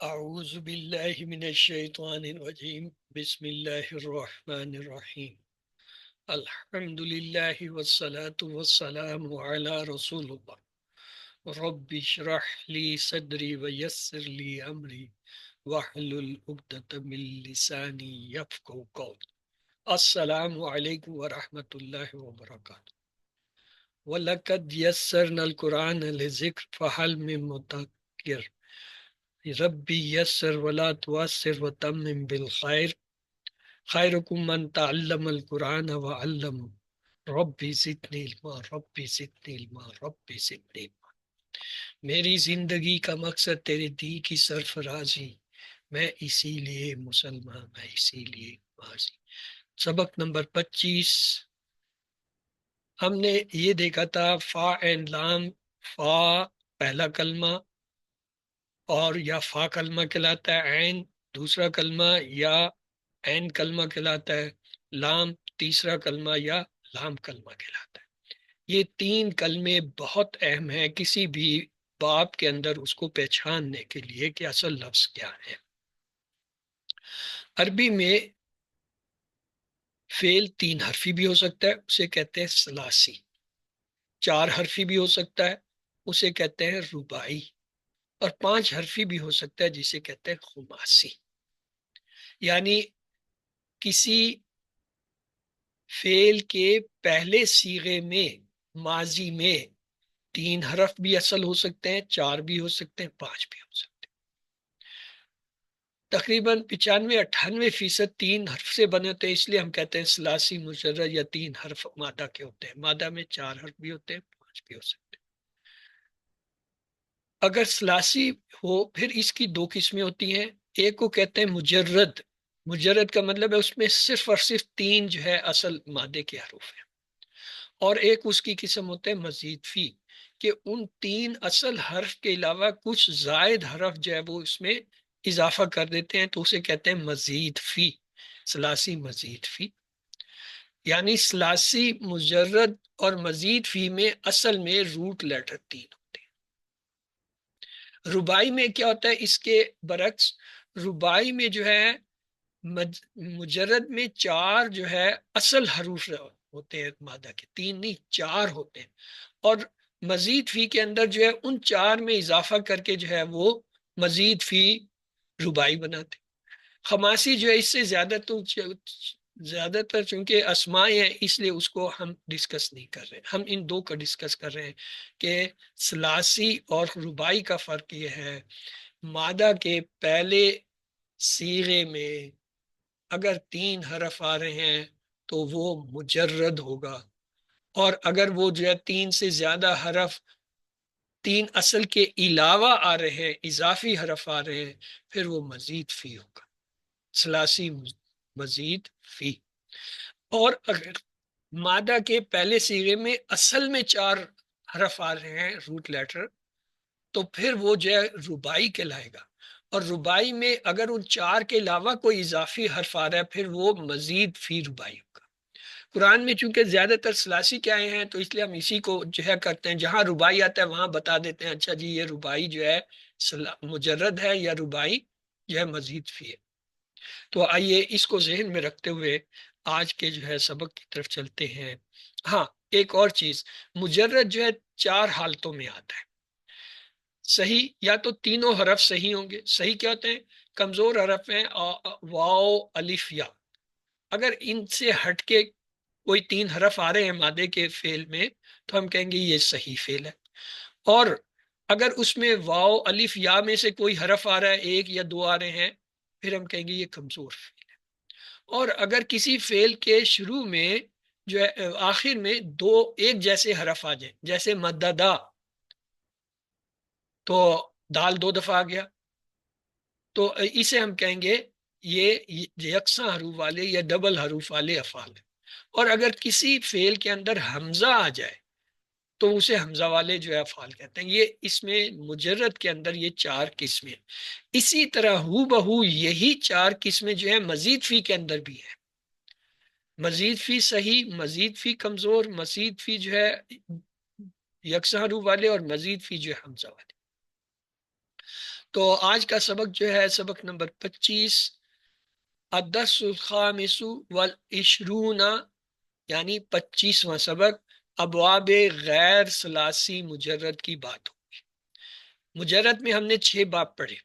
اعوذ باللہ من الشیطان الرجیم بسم اللہ الرحمن الرحیم الحمد للہ والصلاة والسلام علی رسول اللہ رب اشرح لی صدری ویسر لی امری واحلل عقدۃ من لسانی یفقہوا قولی۔ السلام علیکم ورحمۃ اللہ وبرکاتہ۔ وَلَقَدْ يَسَّرْنَا الْقُرْآنَ لِلذِّكْرِ فَهَلْ مِن مُّدَّكِرٍ ربی یسر ولا تعسر وتمم بالخیر خیرکم من تعلم القرآن وعلم ربی زدنی علما ربی زدنی علما ربی زدنی علما۔ میری زندگی کا مقصد تیرے دی کی سرفرازی، میں اسی لیے مسلمان، میں اسی لیے ماضی۔ سبق نمبر 25 ہم نے یہ دیکھا تھا فا اینڈ لام۔ فا پہلا کلمہ اور یا فا کلمہ کہلاتا ہے، عین دوسرا کلمہ یا عین کلمہ کہلاتا ہے، لام تیسرا کلمہ یا لام کلمہ کہلاتا ہے۔ یہ تین کلمے بہت اہم ہیں کسی بھی باب کے اندر اس کو پہچاننے کے لیے کہ اصل لفظ کیا ہے۔ عربی میں فعل تین حرفی بھی ہو سکتا ہے، اسے کہتے ہیں ثلاثی۔ چار حرفی بھی ہو سکتا ہے، اسے کہتے ہیں رباعی، اور پانچ حرفی بھی ہو سکتا ہے جسے کہتے ہیں خماسی۔ یعنی کسی فعل کے پہلے صیغے میں ماضی میں تین حرف بھی اصل ہو سکتے ہیں، چار بھی ہو سکتے ہیں، پانچ بھی ہو سکتے ہیں۔ تقریباً 95-98% تین حرف سے بنے ہوتے ہیں، اس لیے ہم کہتے ہیں ثلاثی مجرد یا تین حرف مادہ کے ہوتے ہیں۔ مادہ میں چار حرف بھی ہوتے ہیں، پانچ بھی ہو سکتے ہیں۔ اگر ثلاثی ہو پھر اس کی دو قسمیں ہوتی ہیں، ایک کو کہتے ہیں مجرد۔ مجرد کا مطلب ہے اس میں صرف اور صرف تین جو ہے اصل مادے کے حروف ہیں، اور ایک اس کی قسم ہوتا ہے مزید فی، کہ ان تین اصل حرف کے علاوہ کچھ زائد حرف جو ہے وہ اس میں اضافہ کر دیتے ہیں، تو اسے کہتے ہیں مزید فی، ثلاثی مزید فی۔ یعنی ثلاثی مجرد اور مزید فی میں اصل میں روٹ لیٹر تین ہوتے ہیں۔ رباعی میں کیا ہوتا ہے اس کے برعکس؟ رباعی میں جو ہے مجرد میں چار جو ہے اصل حروف ہوتے ہیں مادہ کے، تین نہیں چار ہوتے ہیں، اور مزید فی کے اندر جو ہے ان چار میں اضافہ کر کے جو ہے وہ مزید فی رباعی بناتے ہیں۔ خماسی جو ہے اس سے زیادہ تر چونکہ اسماء ہیں اس لیے اس کو ہم ڈسکس نہیں کر رہے، ہم ان دو کا ڈسکس کر رہے ہیں کہ ثلاثی اور رباعی کا فرق یہ ہے، مادہ کے پہلے صیغے میں اگر تین حرف آ رہے ہیں تو وہ مجرد ہوگا، اور اگر وہ جو ہے تین سے زیادہ حرف تین اصل کے علاوہ آ رہے ہیں، اضافی حرف آ رہے ہیں، پھر وہ مزید فی ہوگا، ثلاثی مزید فی۔ اور اگر مادہ کے پہلے صیغے میں اصل میں چار حرف آ رہے ہیں روٹ لیٹر، تو پھر وہ جو ہے رباعی کہلائے گا، اور رباعی میں اگر ان چار کے علاوہ کوئی اضافی حرف آ رہا ہے پھر وہ مزید فی رباعی ہوگا۔ قرآن میں چونکہ زیادہ تر ثلاثی کے آئے ہیں تو اس لیے ہم اسی کو جو ہے کرتے ہیں، جہاں رباعی آتا ہے وہاں بتا دیتے ہیں اچھا جی یہ رباعی جو ہے مجرد ہے یا رباعی جو ہے مزید فی ہے۔ تو آئیے اس کو ذہن میں رکھتے ہوئے آج کے جو ہے سبق کی طرف چلتے ہیں۔ ہاں ایک اور چیز، مجرد جو ہے چار حالتوں میں آتا ہے۔ صحیح یا تو تینوں حرف صحیح ہوں گے، صحیح کیا ہوتے ہیں؟ کمزور حرف ہیں واو الف یا، اگر ان سے ہٹ کے کوئی تین حرف آ رہے ہیں مادے کے فعل میں تو ہم کہیں گے یہ صحیح فعل ہے، اور اگر اس میں واو الف یا میں سے کوئی حرف آ رہا ہے، ایک یا دو آ رہے ہیں، پھر ہم کہیں گے یہ کمزور فعل ہے۔ اور اگر کسی فعل کے شروع میں جو ہے آخر میں دو ایک جیسے حرف آ جائیں، جیسے مددا، تو دال دو دفعہ آ گیا، تو اسے ہم کہیں گے یہ یکساں حروف والے یا ڈبل حروف والے افعال ہیں۔ اور اگر کسی فعل کے اندر حمزہ آ جائے تو اسے حمزہ والے جو ہے افعال کہتے ہیں۔ یہ اس میں مجرد کے اندر یہ چار قسمیں، اسی طرح ہو بہو یہی چار قسمیں جو ہیں مزید فی کے اندر بھی ہیں۔ مزید فی صحیح، مزید فی کمزور، مزید فی جو ہے یکساں حروف والے، اور مزید فی جو ہے حمزہ والے۔ تو آج کا سبق جو ہے سبق نمبر 25، الدرس الخامس والعشرون، یعنی 25واں سبق، ابواب غیر ثلاثی مجرد کی بات ہو۔ مجرد میں ہم نے 6 باب پڑھے: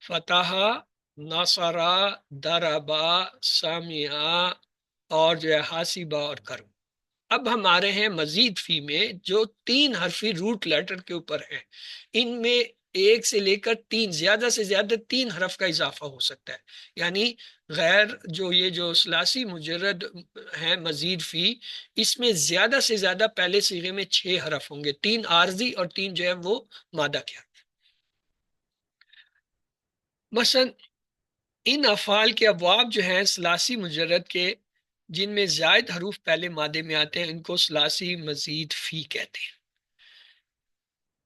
فتح، نصرہ، دربا، سامعہ اور جو ہے حاسبہ اور کرم۔ اب ہم آ رہے ہیں مزید فی میں، جو 3 حرفی روٹ لیٹر کے اوپر ہیں۔ ان میں ایک سے لے کر 3، زیادہ سے زیادہ 3 حرف کا اضافہ ہو سکتا ہے، یعنی غیر جو ثلاثی مجرد ہیں مزید فی، اس میں زیادہ سے زیادہ پہلے صیغے میں 6 حرف ہوں گے، 3 عارضی اور 3 جو ہے وہ مادہ کے حرف۔ مثلا ان افعال کے ابواب جو ہیں ثلاثی مجرد کے، جن میں زائد حروف پہلے مادے میں آتے ہیں، ان کو ثلاثی مزید فی کہتے ہیں۔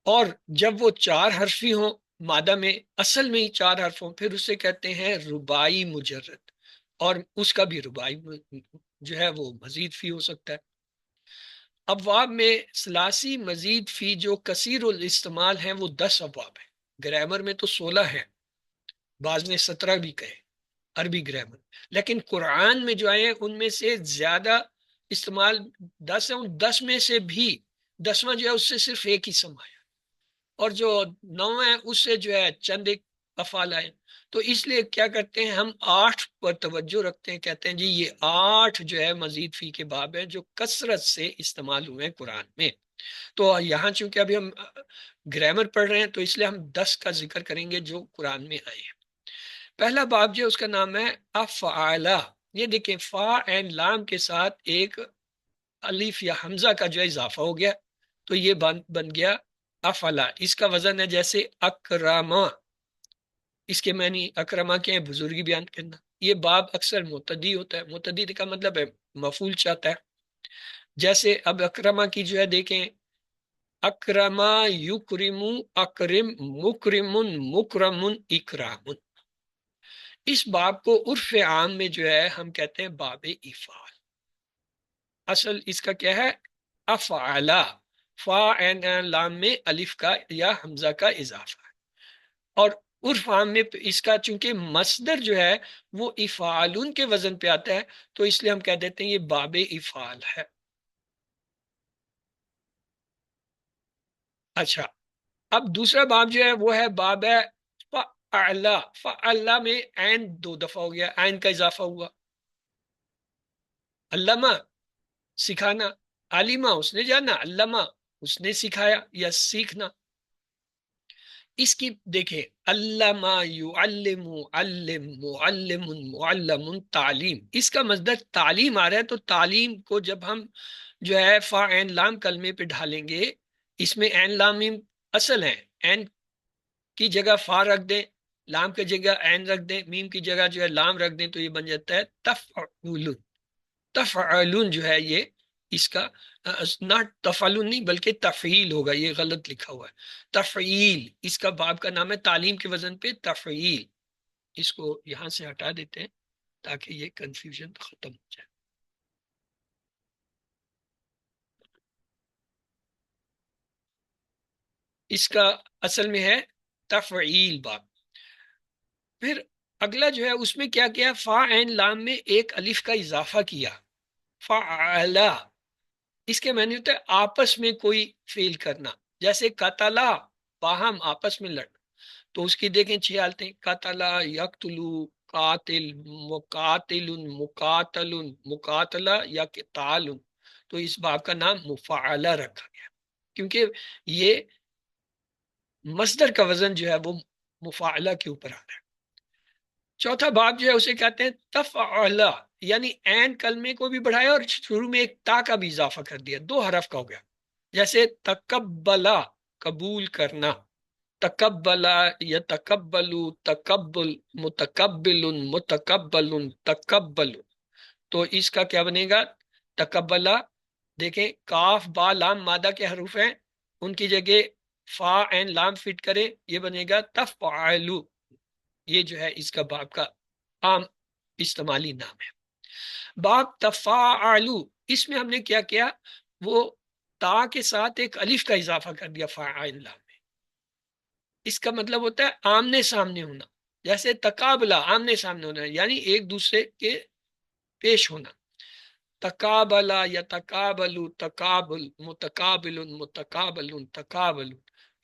اور جب وہ 4 حرفی ہوں مادہ میں، اصل میں ہی 4 حرف ہوں، پھر اسے کہتے ہیں رباعی مجرد، اور اس کا بھی رباعی جو ہے وہ مزید فی ہو سکتا ہے۔ ابواب میں ثلاثی مزید فی جو کثیر الاستعمال ہیں وہ 10 ابواب ہیں۔ گرامر میں تو 16 ہیں، بعض نے 17 بھی کہے، عربی گرامر، لیکن قرآن میں جو آئے ہیں ان میں سے زیادہ استعمال 10 ہیں۔ ان 10 میں سے بھی 10واں جو ہے اس سے صرف ایک ہی اسم آیا، اور جو 9 ہے اس سے جو ہے چند ایک افعال آئے۔ تو اس لیے کیا کرتے ہیں ہم 8 پر توجہ رکھتے ہیں، کہتے ہیں جی یہ 8 جو ہے مزید فی کے باب ہیں جو کثرت سے استعمال ہوئے ہیں قرآن میں۔ تو یہاں چونکہ ابھی ہم گرامر پڑھ رہے ہیں تو اس لیے ہم 10 کا ذکر کریں گے جو قرآن میں آئے ہیں۔ پہلا باب جو ہے اس کا نام ہے افعالہ۔ یہ دیکھیں، فا این لام کے ساتھ ایک الف یا حمزہ کا جو ہے اضافہ ہو گیا، تو یہ بن گیا افعلا۔ اس کا وزن ہے جیسے اکرما، اس کے معنی اکرما کے ہیں بزرگی بیان کرنا۔ یہ باب اکثر متعدی ہوتا ہے، متعدی کا مطلب ہے مفعول چاہتا ہے۔ جیسے اب اکرما کی جو ہے دیکھیں، اکرما یکرم، اکرم، مکرم، مکرم، اکرام۔ اس باب کو عرف عام میں جو ہے ہم کہتے ہیں باب افعال۔ اصل اس کا کیا ہے؟ افعلا، فا این لام میں الف کا یا حمزہ کا اضافہ ہے، اور عرف عام میں اس کا چونکہ مصدر جو ہے وہ افعالون کے وزن پہ آتا ہے، تو اس لیے ہم کہہ دیتے ہیں یہ باب افعال ہے۔ اچھا، اب دوسرا باب جو ہے وہ ہے باب ہے فعلا۔ فعلا میں عین 2 دفعہ ہو گیا، عین کا اضافہ ہوا۔ علامہ، سکھانا، عالمہ اس نے جانا، علامہ اس نے سکھایا یا سیکھنا۔ اس کی دیکھیں، علامہ یعلم، علم، معلم، معلم، تعلیم، اس کا مصدر تعلیم آ رہا ہے، تو تعلیم کو جب ہم جو ہے فا عین لام کلمے پہ ڈھالیں گے، اس میں عین لام میم اصل ہے، عین کی جگہ فا رکھ دیں، لام کی جگہ عین رکھ دیں، میم کی جگہ جو ہے لام رکھ دیں، تو یہ بن جاتا ہے تفعول۔ تفعلون جو ہے یہ اس کا نہ تفعلون نہیں بلکہ تفعیل ہوگا، یہ غلط لکھا ہوا ہے، تفعیل۔ اس کا باب کا نام ہے تعلیم کے وزن پہ تفعیل۔ اس کو یہاں سے ہٹا دیتے ہیں تاکہ یہ کنفیوژن ختم ہو جائے۔ اس کا اصل میں ہے تفعیل باب۔ پھر اگلا جو ہے اس میں کیا کیا؟ فا عین لام میں ایک الف کا اضافہ کیا، فعلا۔ اس کے معنی ہوتا ہے آپس میں کوئی فیل کرنا، جیسے قتلا، باہم آپس میں لڑنا، تو اس کی دیکھیں 6 حالتیں: قتلا، یقتلو، قاتل، مقاتل، مقاتل، مقاتلہ یا قتال۔ تو اس باب کا نام مفعلہ رکھا گیا کیونکہ یہ مصدر کا وزن جو ہے وہ مفعلہ کے اوپر آ رہا ہے۔ چوتھا باب جو ہے اسے کہتے ہیں تفعلہ، یعنی عین کلمے کو بھی بڑھایا اور شروع میں ایک تا کا بھی اضافہ کر دیا، 2 حرف کا ہو گیا۔ جیسے تقبلا، قبول کرنا، تقبلا یا تقبلو، تقبل، متقبل، متقبل، تقبل۔ تو اس کا کیا بنے گا؟ تقبلا، دیکھیں کاف با لام مادہ کے حروف ہیں، ان کی جگہ فا عین لام فٹ کرے، یہ بنے گا تفعلو۔ یہ جو ہے اس کا باب کا عام استعمالی نام ہے۔ باب تفاعلو، اس میں ہم نے کیا کیا؟ وہ تا کے ساتھ ایک الف کا اضافہ کر دیا فاعل لام میں، اس کا مطلب ہوتا ہے آمنے سامنے ہونا، جیسے تقابلہ آمنے سامنے ہونا یعنی ایک دوسرے کے پیش ہونا. تقابلا یا تقابل، تقابل، متقابل، متقابل، تقابل.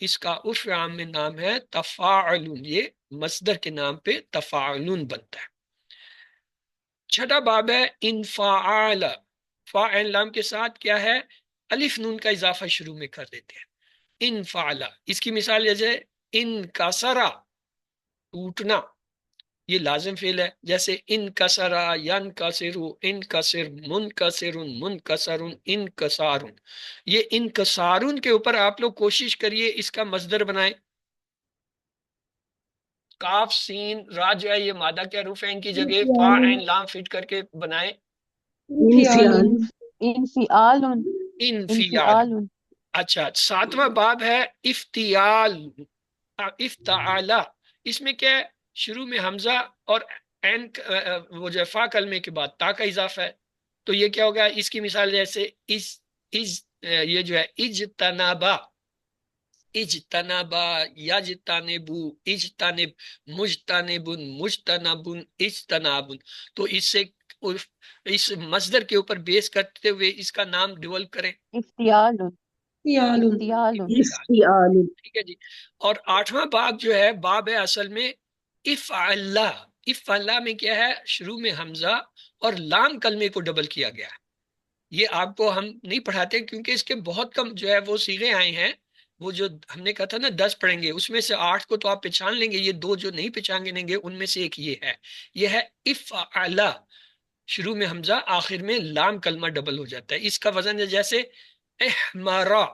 اس کا عرف عام میں نام ہے تفاعل، یہ مصدر کے نام پہ تفاعل بنتا ہے. چھٹا باب ہے انفعال. فاعل لام کے ساتھ کیا ہے؟ الف نون کا اضافہ شروع میں کر دیتے ہیں. انفعل، اس کی مثال جیسے انکسرا، ٹوٹنا، یہ لازم فعل ہے. جیسے انکسرا، ینکسرو، انکسر، منکسر، منکسر، انکسار. یہ انکسارن کے اوپر آپ لوگ کوشش کریے اس کا مصدر بنائیں. کاف سین را جو ہے یہ مادہ کے حروف ہیں، ان کی جگہ فا عین لام فٹ کر کے بنائیں انفعال. انفیال. انفعال. اچھا، ساتواں باب ہے افتیال. افتعالا، اس میں کیا ہے؟ شروع میں حمزہ اور عین وہ جو فا کلمے کے بعد تا کا اضافہ ہے. تو یہ کیا ہوگا؟ اس کی مثال جیسے یہ جو ہے اجتنابا، اجتنابا، یجتنبو، اجتنب، مجتنبن، مجتنبن، اجتنابن. تو اس مصدر کے اوپر بیس کرتے ہوئے اس کا نام ڈیولپ کریں. افتیال. افتیال. افتیال. افتیال. ٹھیک ہے جی. اور آٹھواں باب جو ہے باب ہے اصل میں افعلا. افعلا میں کیا ہے؟ شروع میں حمزہ اور لام کلمے کو ڈبل کیا گیا ہے. یہ آپ کو ہم نہیں پڑھاتے کیونکہ اس کے بہت کم جو ہے وہ صیغے آئے ہیں. وہ جو ہم نے کہا تھا نا 10 پڑھیں گے، اس میں سے 8 کو تو آپ پہچان لیں گے، یہ 2 جو نہیں پہچان لیں گے ان میں سے ایک یہ ہے. یہ ہے افعلا، شروع میں حمزہ آخر میں لام کلمہ ڈبل ہو جاتا ہے. اس کا وزن ہے جیسے احمرا.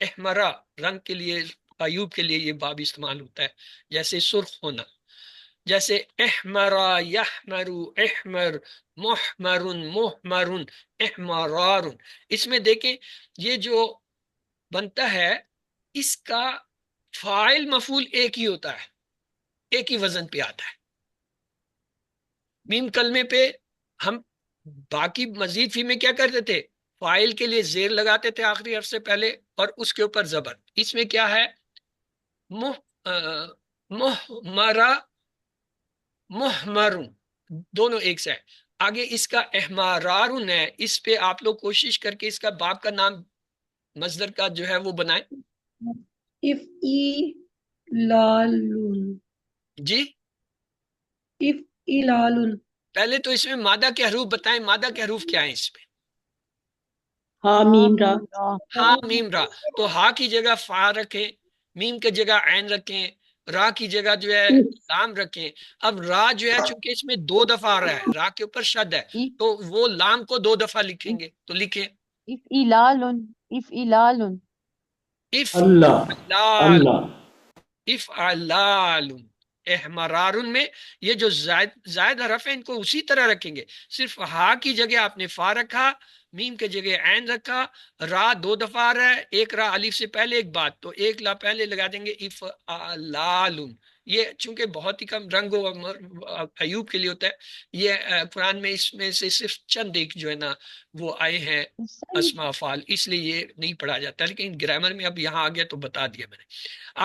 احمرا رنگ کے لیے، ایوب کے لیے یہ باب استعمال ہوتا ہے. جیسے سرخ ہونا، جیسے احمرا یحمرو، احمر، محمر، محمر، احمرار. اس میں دیکھیں یہ جو بنتا ہے اس کا فاعل مفعول ایک ہی ہوتا ہے، ایک ہی وزن پہ آتا ہے. میم کلمے پہ ہم باقی مزید فی میں کیا کرتے تھے؟ فاعل کے لیے زیر لگاتے تھے آخری حرف سے پہلے اور اس کے اوپر زبر. اس میں کیا ہے؟ محمرا، محمر، دونوں ایک سے ہے. آگے اس کا احمرارن ہے، اس پہ آپ لوگ کوشش کر کے اس کا باب کا نام مصدر کا جو ہے وہ بنائیں. افعلالن. جی افعلالن. پہلے تو اس میں مادہ کے حروف بتائیں، مادہ کے حروف کیا ہیں اس میں؟ ہا میم را. ہا میم را. تو ہا کی جگہ فا رکھیں، میم کی جگہ عین رکھیں، را کی جگہ جو ہے لام رکھیں. اب را جو ہے چونکہ اس میں 2 دفعہ آ رہا ہے، را کے اوپر شد ہے، تو وہ لام کو 2 دفعہ لکھیں گے. تو لکھیں افعلال. افعلال. اللہ. افعلال. اللہ. افعلال. احمرارن میں یہ جو زائد حرف ہیں ان کو اسی طرح رکھیں گے، صرف ہا کی جگہ آپ نے فا رکھا، میم کے جگہ عین رکھا. را 2 دفعہ آ رہا ہے، ایک را الف سے پہلے ایک بات، تو ایک لا پہلے لگا دیں گے افعلال. یہ چونکہ بہت ہی کم رنگ و ایوب کے لیے ہوتا ہے، یہ قرآن میں اس میں سے صرف چند ایک جو ہے نا وہ آئے ہیں اسماء افعال، اس لیے یہ نہیں پڑھا جاتا. لیکن گرامر میں اب یہاں آ گیا تو بتا دیا میں نے.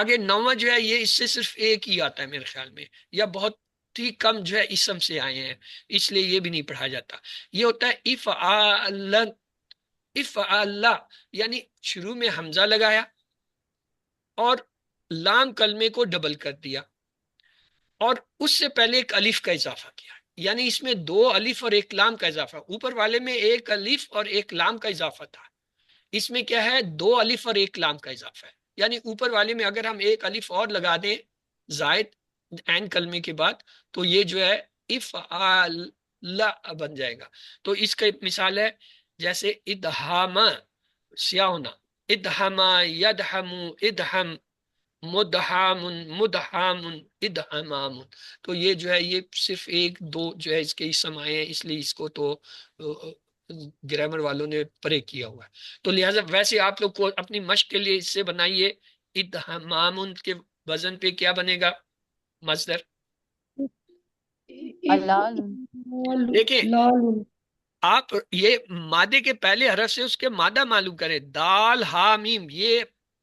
آگے 9واں جو ہے یہ اس سے صرف ایک ہی آتا ہے میرے خیال میں، یا بہت ہی کم جو ہے اسم سے آئے ہیں، اس لیے یہ بھی نہیں پڑھا جاتا. یہ ہوتا ہے افعال. افعال یعنی شروع میں حمزہ لگایا اور لام کلمے کو ڈبل کر دیا اور اس سے پہلے ایک الف کا اضافہ کیا، یعنی اس میں 2 الف اور 1 لام کا اضافہ. اوپر والے میں 1 الف اور 1 لام کا اضافہ تھا، اس میں کیا ہے؟ 2 الف اور 1 لام کا اضافہ ہے. یعنی اوپر والے میں اگر ہم 1 الف اور لگا دیں زائد عین کلمے کے بعد تو یہ جو ہے افعال بن جائے گا. تو اس کا مثال ہے جیسے ادہام، سیاہ ہونا، ادہما، یدہم، ادہم، مدہام، مدہام، ادہمام. تو یہ جو ہے یہ صرف 1 2 جو ہے اس کے اسم آئے ہیں، اس لیے اس کو تو گرامر والوں نے پرے کیا ہوا ہے. تو لہٰذا ویسے آپ لوگ کو اپنی مشق کے لیے اس سے بنائیے ادہمام کے وزن پہ کیا بنے گا مصدر. دیکھیں لالن. آپ یہ مادے کے پہلے حرف سے اس کے مادہ معلوم کریں. دال ہا میم، یہ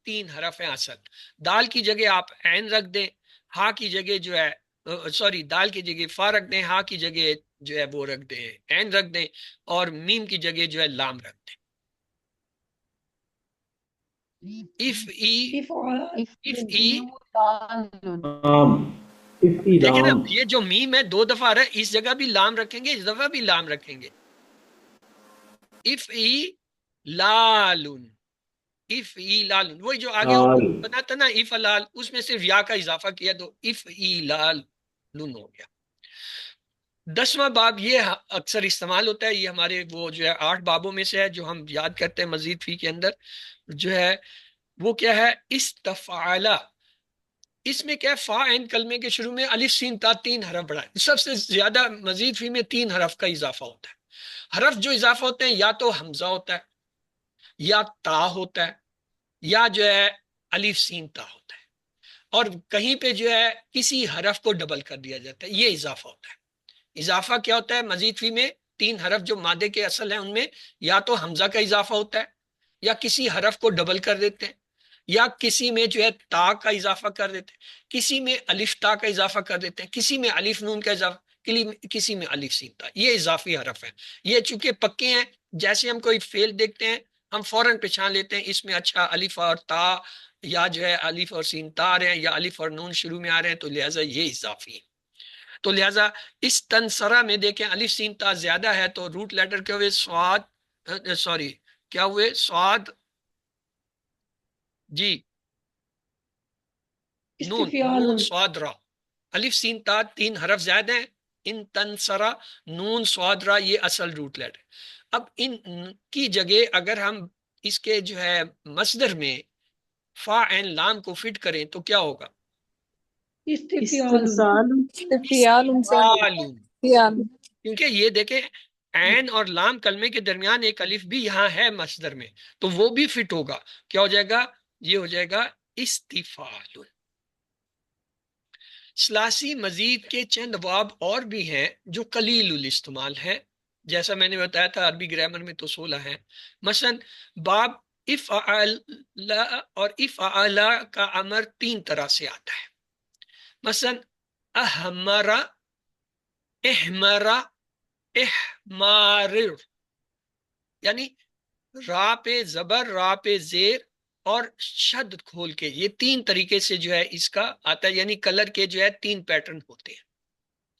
3 حرف ہیں اصل. دال کی جگہ آپ عین رکھ دیں، ہا کی جگہ جو ہے سوری دال کی جگہ فا رکھ دیں، ہا کی جگہ جو ہے وہ رکھ دیں عین رکھ دیں، اور میم کی جگہ جو ہے لام رکھ دیں. اف ای إفعال دیکھیں نا، استعلام یہ جو میم ہے 2 دفعہ آ رہا ہے، اس جگہ بھی لام رکھیں گے، اس دفعہ بھی لام رکھیں گے. If E Lal, if E لالن، وہی جو آگے لال بنا تھا نا اف لال، اس میں صرف یا کا اضافہ کیا تو اف ای لال لن ہو گیا. 10واں باب یہ اکثر استعمال ہوتا ہے، یہ ہمارے وہ جو ہے 8 بابوں میں سے ہے جو ہم یاد کرتے ہیں مزید فی کے اندر. جو ہے وہ کیا ہے؟ استفعلا. اس میں کیا ہے؟ فا عین کلمے کے شروع میں الف سین تا 3 حرف بڑھائے. سب سے زیادہ مزید فی میں 3 حرف کا اضافہ ہوتا ہے. حرف جو اضافہ ہوتے ہیں یا تو حمزہ ہوتا ہے، یا تا ہوتا ہے، یا جو ہے الف سین تا ہوتا ہے، اور کہیں پہ جو ہے کسی حرف کو ڈبل کر دیا جاتا ہے. یہ اضافہ ہوتا ہے. اضافہ کیا ہوتا ہے مزید فی میں؟ 3 حرف جو مادے کے اصل ہیں ان میں یا تو حمزہ کا اضافہ ہوتا ہے، یا کسی حرف کو ڈبل کر دیتے ہیں، یا کسی میں جو ہے تا کا اضافہ کر دیتے ہیں، کسی میں الف تا کا اضافہ کر دیتے ہیں، کسی میں الف نون کا اضافہ، کسی میں الف سین تا. یہ اضافی حرف ہیں. یہ چونکہ پکے ہیں، جیسے ہم کوئی فعل دیکھتے ہیں ہم فوراً پہچان لیتے ہیں اس میں اچھا الف اور تا، یا جو ہے الف اور سین تا آ رہے ہیں، یا الف اور نون شروع میں آ رہے ہیں، تو لہٰذا یہ اضافی ہے. تو لہٰذا اس تنسرہ میں دیکھیں الف سین تا زیادہ ہے تو روٹ لیٹر کیا ہوئے؟ سواد، سوری کیا ہوئے؟ سواد جی، نون، استفعال نون سواد را. الف سین تا 3 حرف زیادہ ہیں. ان تنسرہ، نون سواد را، یہ اصل روٹ لیٹر. اب ان کی جگہ اگر ہم اس کے جو ہے مصدر میں فا عین لام کو فٹ کریں تو کیا ہوگا؟ استفعال استفعال استفعال. فعل کیونکہ یہ دیکھیں عین اور لام کلمے کے درمیان ایک الف بھی یہاں ہے مصدر میں، تو وہ بھی فٹ ہوگا. کیا ہو جائے گا؟ یہ ہو جائے گا استفعال. ثلاثی مزید کے چند ابواب اور بھی ہیں جو قلیل الاستعمال ہیں، جیسا میں نے بتایا تھا عربی گرامر میں تو 16 ہیں. مثلا باب افعل اور افعل کا امر 3 طرح سے آتا ہے. مثلا احمرا، احمرا، احمارر، یعنی را پہ زبر، را پہ زیر اور شد کھول کے، یہ 3 طریقے سے جو ہے اس کا آتا ہے. یعنی کلر کے جو ہے 3 پیٹرن ہوتے ہیں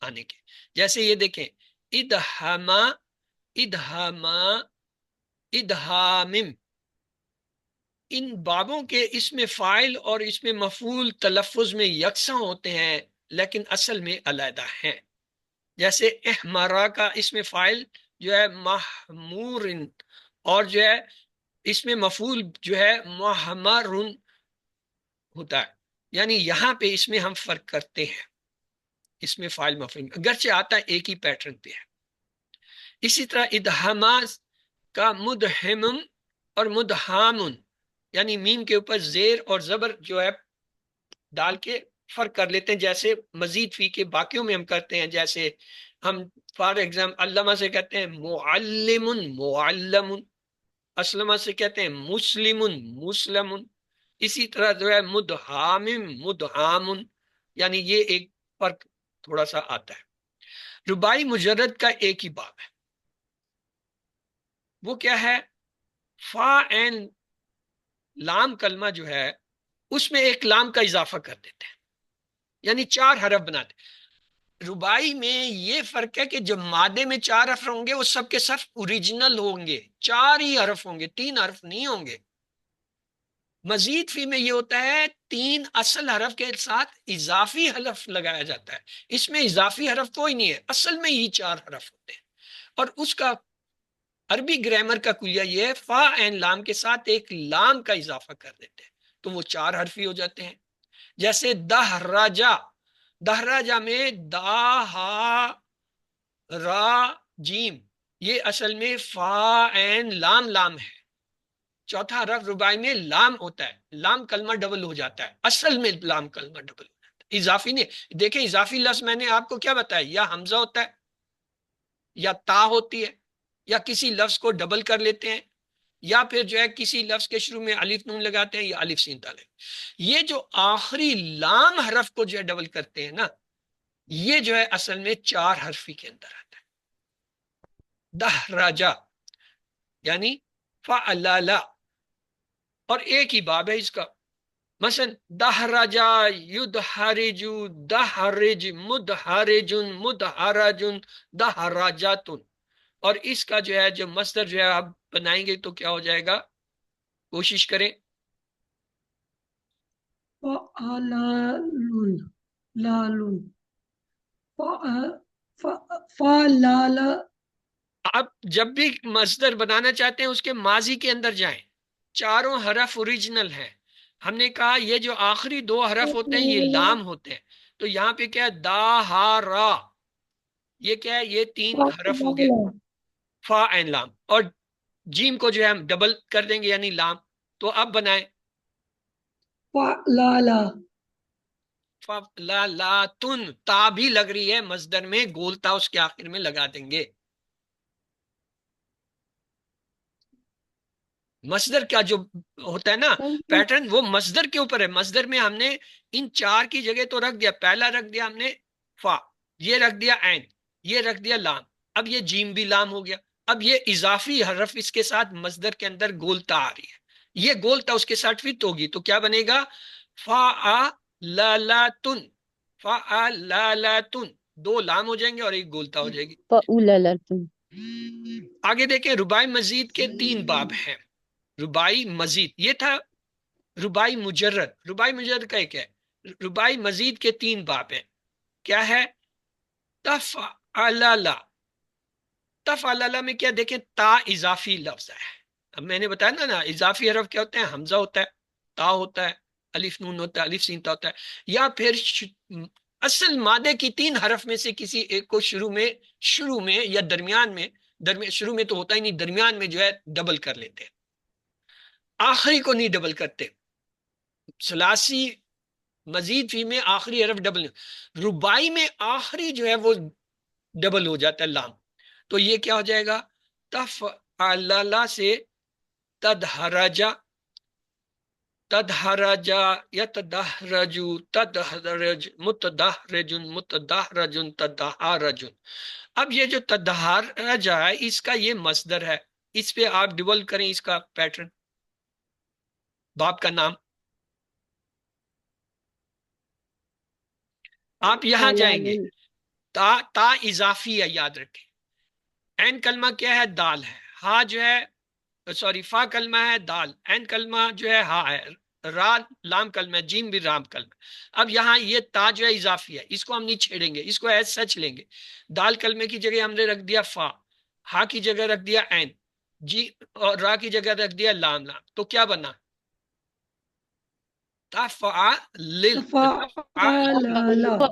آنے کے. جیسے یہ دیکھیں ادہما، ادہما، ادہامم. ان بابوں کے اس میں فاعل اور اس میں مفعول تلفظ میں یکساں ہوتے ہیں لیکن اصل میں علیحدہ ہیں. جیسے احمرا کا اس میں فاعل جو ہے محمور، اور جو ہے اس میں مفعول جو ہے محمر ہوتا ہے. یعنی یہاں پہ اس میں ہم فرق کرتے ہیں، اس میں فاعل مفعول اگرچہ آتا ہے ایک ہی پیٹرن پہ ہے. اسی طرح ادہما کا مدہمم اور مدہامن، یعنی میم کے اوپر زیر اور زبر جو ہے ڈال کے فرق کر لیتے ہیں، جیسے مزید فی کے باقیوں میں ہم کرتے ہیں. جیسے ہم فار ایگزامپل علامہ سے کہتے ہیں معلم، معلم. اسلمہ سے کہتے ہیں مسلم، مسلم. اسی طرح جو ہے مدہام، مدہام، یعنی یہ ایک فرق تھوڑا سا آتا ہے. رباعی مجرد کا ایک ہی باب ہے، وہ کیا ہے؟ فا عین لام کلمہ جو ہے اس میں ایک لام کا اضافہ کر دیتے ہیں، یعنی 4 حرف بناتے ہیں. رباعی میں یہ فرق ہے کہ جب مادے میں 4 حرف ہوں گے وہ سب کے سب اوریجنل ہوں گے، 4 ہی حرف ہوں گے، 3 حرف نہیں ہوں گے. مزید فی میں یہ ہوتا ہے 3 اصل حرف کے ساتھ اضافی حرف لگایا جاتا ہے. اس میں اضافی حرف کوئی نہیں ہے، اصل میں ہی 4 حرف ہوتے ہیں. اور اس کا عربی گرامر کا کلیہ یہ ہے فا عین لام کے ساتھ ایک لام کا اضافہ کر دیتے ہیں تو وہ 4 حرفی ہو جاتے ہیں. جیسے دہراجا، دہراجا میں دا ہا را جیم، یہ اصل میں فا عین لام لام ہے. 4تھا حرف رباعی میں لام ہوتا ہے، لام کلمہ ڈبل ہو جاتا ہے، اصل میں لام کلمہ ڈبل ہو جاتا ہے، اضافی نہیں. دیکھیں اضافی لفظ میں نے آپ کو کیا بتایا، یا حمزہ ہوتا ہے، یا تا ہوتی ہے، یا کسی لفظ کو ڈبل کر لیتے ہیں، یا پھر جو ہے کسی لفظ کے شروع میں الف نون لگاتے ہیں یا الف سین تا لیں۔ یہ جو آخری لام حرف کو جو ہے ڈبل کرتے ہیں نا، یہ جو ہے اصل میں 4 حرفی کے اندر آتا ہے، دہراجا یعنی فعلالا، اور ایک ہی باب ہے اس کا۔ مثلا دہراجا یدہرجو دہرج مدہرجن مدہرجن دہراجاتن، اور اس کا جو ہے جو مصدر جو ہے آپ بنائیں گے تو کیا ہو جائے گا، کوشش کریں۔ فعلالun لالun فعلال آپ جب بھی مصدر بنانا چاہتے ہیں اس کے ماضی کے اندر جائیں، چاروں حرف اوریجنل ہیں۔ ہم نے کہا یہ جو آخری 2 حرف ہوتے ہیں یہ لام ہوتے ہیں، تو یہاں پہ کیا ہے، دا ہا را، یہ کیا ہے، یہ 3 حرف ہو گئے، فا این لام، اور جیم کو جو ہے ہم ڈبل کر دیں گے یعنی لام، تو اب بنائیں فعلالا لا لا تن، تا بھی لگ رہی ہے مصدر میں، گولتا اس کے آخر میں لگا دیں گے۔ مصدر کا جو ہوتا ہے نا پیٹرن، وہ مصدر کے اوپر ہے۔ مصدر میں ہم نے ان 4 کی جگہ تو رکھ دیا، پہلا رکھ دیا ہم نے فا، یہ رکھ دیا عین، یہ رکھ دیا لام، اب یہ جیم بھی لام ہو گیا، اب یہ اضافی حرف اس کے ساتھ مصدر کے اندر گولتا آ رہی ہے، یہ گولتا اس کے ساتھ فٹ ہوگی، تو کیا بنے گا، فا لا لا تن، فا لا لا تن، 2 لام ہو جائیں گے اور ایک گولتا ہو جائے گی۔ فَأُولَلَتُن آگے دیکھیں، رباعی مزید کے 3 باب ہیں۔ رباعی مزید، یہ تھا رباعی مجرد، رباعی مجرد کا ایک ہے، رباعی مزید کے 3 باب ہیں۔ کیا ہے، تفعللا، تفعللا میں کیا، دیکھیں تا اضافی لفظ ہے، اب میں نے بتایا نا اضافی حرف کیا ہوتے ہیں، حمزہ ہوتا ہے، تا ہوتا ہے، الف نون ہوتا ہے، الف سین تا ہوتا ہے، یا پھر اصل مادے کی 3 حرف میں سے کسی ایک کو شروع میں یا درمیان میں، شروع میں تو ہوتا ہی نہیں، درمیان میں جو ہے ڈبل کر لیتے ہیں، آخری کو نہیں ڈبل کرتے۔ ثلاثی مزید فی میں آخری حرف ڈبل نہیں، رباعی میں آخری جو ہے وہ ڈبل ہو جاتا ہے لام، تو یہ کیا ہو جائے گا، تفعللا سے تدہرجا، تدہرجا یتدہرجو تدہرج متدہرجن متدہرجن تدہرجن۔ اب یہ جو تدہرجا ہے اس کا یہ مصدر ہے، اس پہ آپ ڈبل کریں اس کا پیٹرن، باب کا نام، آپ یہاں جائیں گے، تا اضافی ہے یاد رکھیں، این کلمہ کیا ہے، دال ہے، ہا جو ہے سوری فا کلمہ ہے دال، این کلمہ جو ہے ہا ہے، را لام کلمہ ہے، جیم بھی رام کلمہ ہے۔ اب یہاں یہ تا جو ہے اضافی ہے، اس کو ہم نہیں چھیڑیں گے، اس کو ایز سچ لیں گے، دال کلمے کی جگہ ہم نے رکھ دیا فا، ہا کی جگہ رکھ دیا این، جی اور را کی جگہ رکھ دیا لام، تو کیا بنا، تفعلل، فعلالا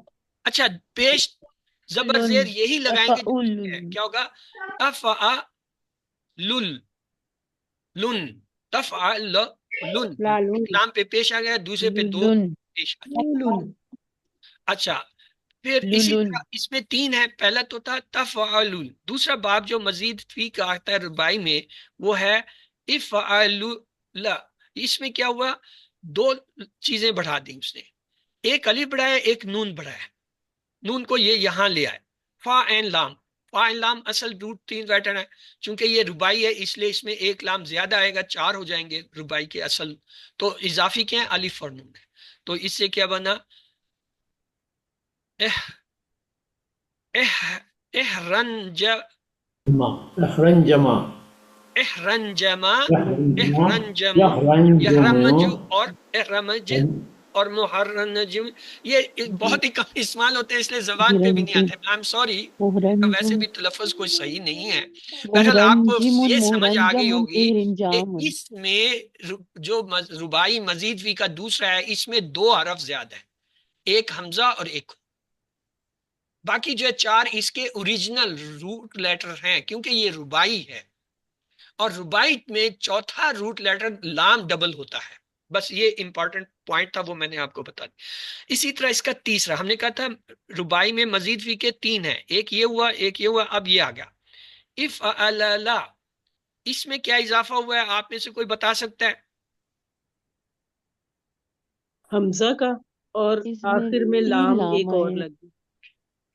اچھا پیش زبر زیر یہی لگائیں گے، فَأُولُلُن کیا ہوگا، تفعلل لن، تفعلل لالون ایک لام پہ پیش آ گیا، دوسرے پہ 2 لُن پیش آ گیا۔ لولن اچھا پھر اسی لُلُن طرح اس میں 3 ہے، پہلا تو تھا تفعلل، دوسرا باب جو مزید فی کا آتا ہے رباعی میں وہ ہے افعلل، اس میں کیا ہوا، 2 چیزیں بڑھا دی اس نے، ایک الف بڑھایا ایک نون بڑھایا، نون کو یہ یہاں لے آئے، فا این لام، فا این لام اصل روٹ 3 پیٹرن ہے، چونکہ یہ رباعی ہے اس لیے اس میں ایک لام زیادہ آئے گا، 4 ہو جائیں گے رباعی کے اصل، تو اضافی کیا ہے، الف اور نون ہے، تو اس سے کیا بنا، احرنج احرنجما احرنجما احرنجما یحرمجو یحرنجما اور احرمج اور محرنجم، یہ بہت ہی کم استعمال ہوتے ہیں اس لیے زبان پہ بھی نہیں آتے، I'm sorry، ویسے بھی تلفظ کوئی صحیح نہیں ہے۔ بہرحال آپ کو یہ سمجھ آ گئی ہوگی کہ اس میں جو رباعی مزید فی کا دوسرا ہے اس میں 2 حرف زیادہ ہیں، ایک حمزہ اور ایک، باقی جو ہے 4 اس کے اوریجنل روٹ لیٹر ہیں کیونکہ یہ رباعی ہے، اور رباعی میں چوتھا روٹ لیٹر لام ڈبل ہوتا ہے، بس یہ امپورٹنٹ پوائنٹ تھا وہ میں نے آپ کو بتا دیا۔ اسی طرح اس کا تیسرا ہم نے کہا تھا رباعی میں مزید فی کے 3 ہیں، ایک یہ ہوا ایک یہ ہوا، اب یہ آ گیا افعللا، اس میں کیا اضافہ ہوا ہے؟ آپ میں سے کوئی بتا سکتا ہے؟ حمزہ کا، اور اس میں آخر میں تین لام لام ایک آئے اور ہیں، لگی.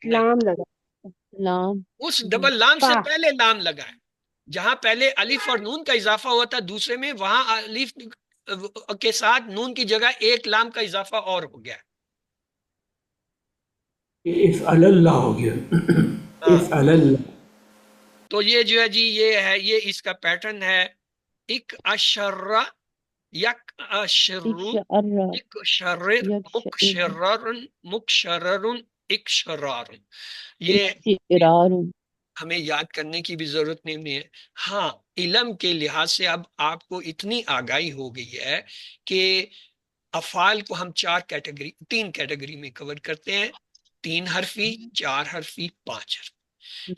نہیں، لام لگا، لام اس جی ڈبل لام سے فا. پہلے لام لگا ہے. جہاں پہلے الف اور نون کا اضافہ ہوا تھا دوسرے میں، وہاں الف کے ساتھ نون کی جگہ ایک لام کا اضافہ اور ہو گیا. افعل اللہ ہو گیا. ہاں، افعل اللہ. تو یہ جو ہے جی یہ ہے، یہ اس کا پیٹرن ہے. اک اشرا، یک اشرو، اکشعر اک شرر، یکشعر مکشرر، مکشرر، اکشرار. یہ اکشعرار. ہمیں یاد کرنے کی بھی ضرورت نہیں ہے. ہاں، علم کے لحاظ سے اب آپ کو اتنی آگاہی ہو گئی ہے کہ افعال کو ہم تین کیٹیگری میں کور کرتے ہیں: 3 حرفی، 4 حرفی، 5 حرفی.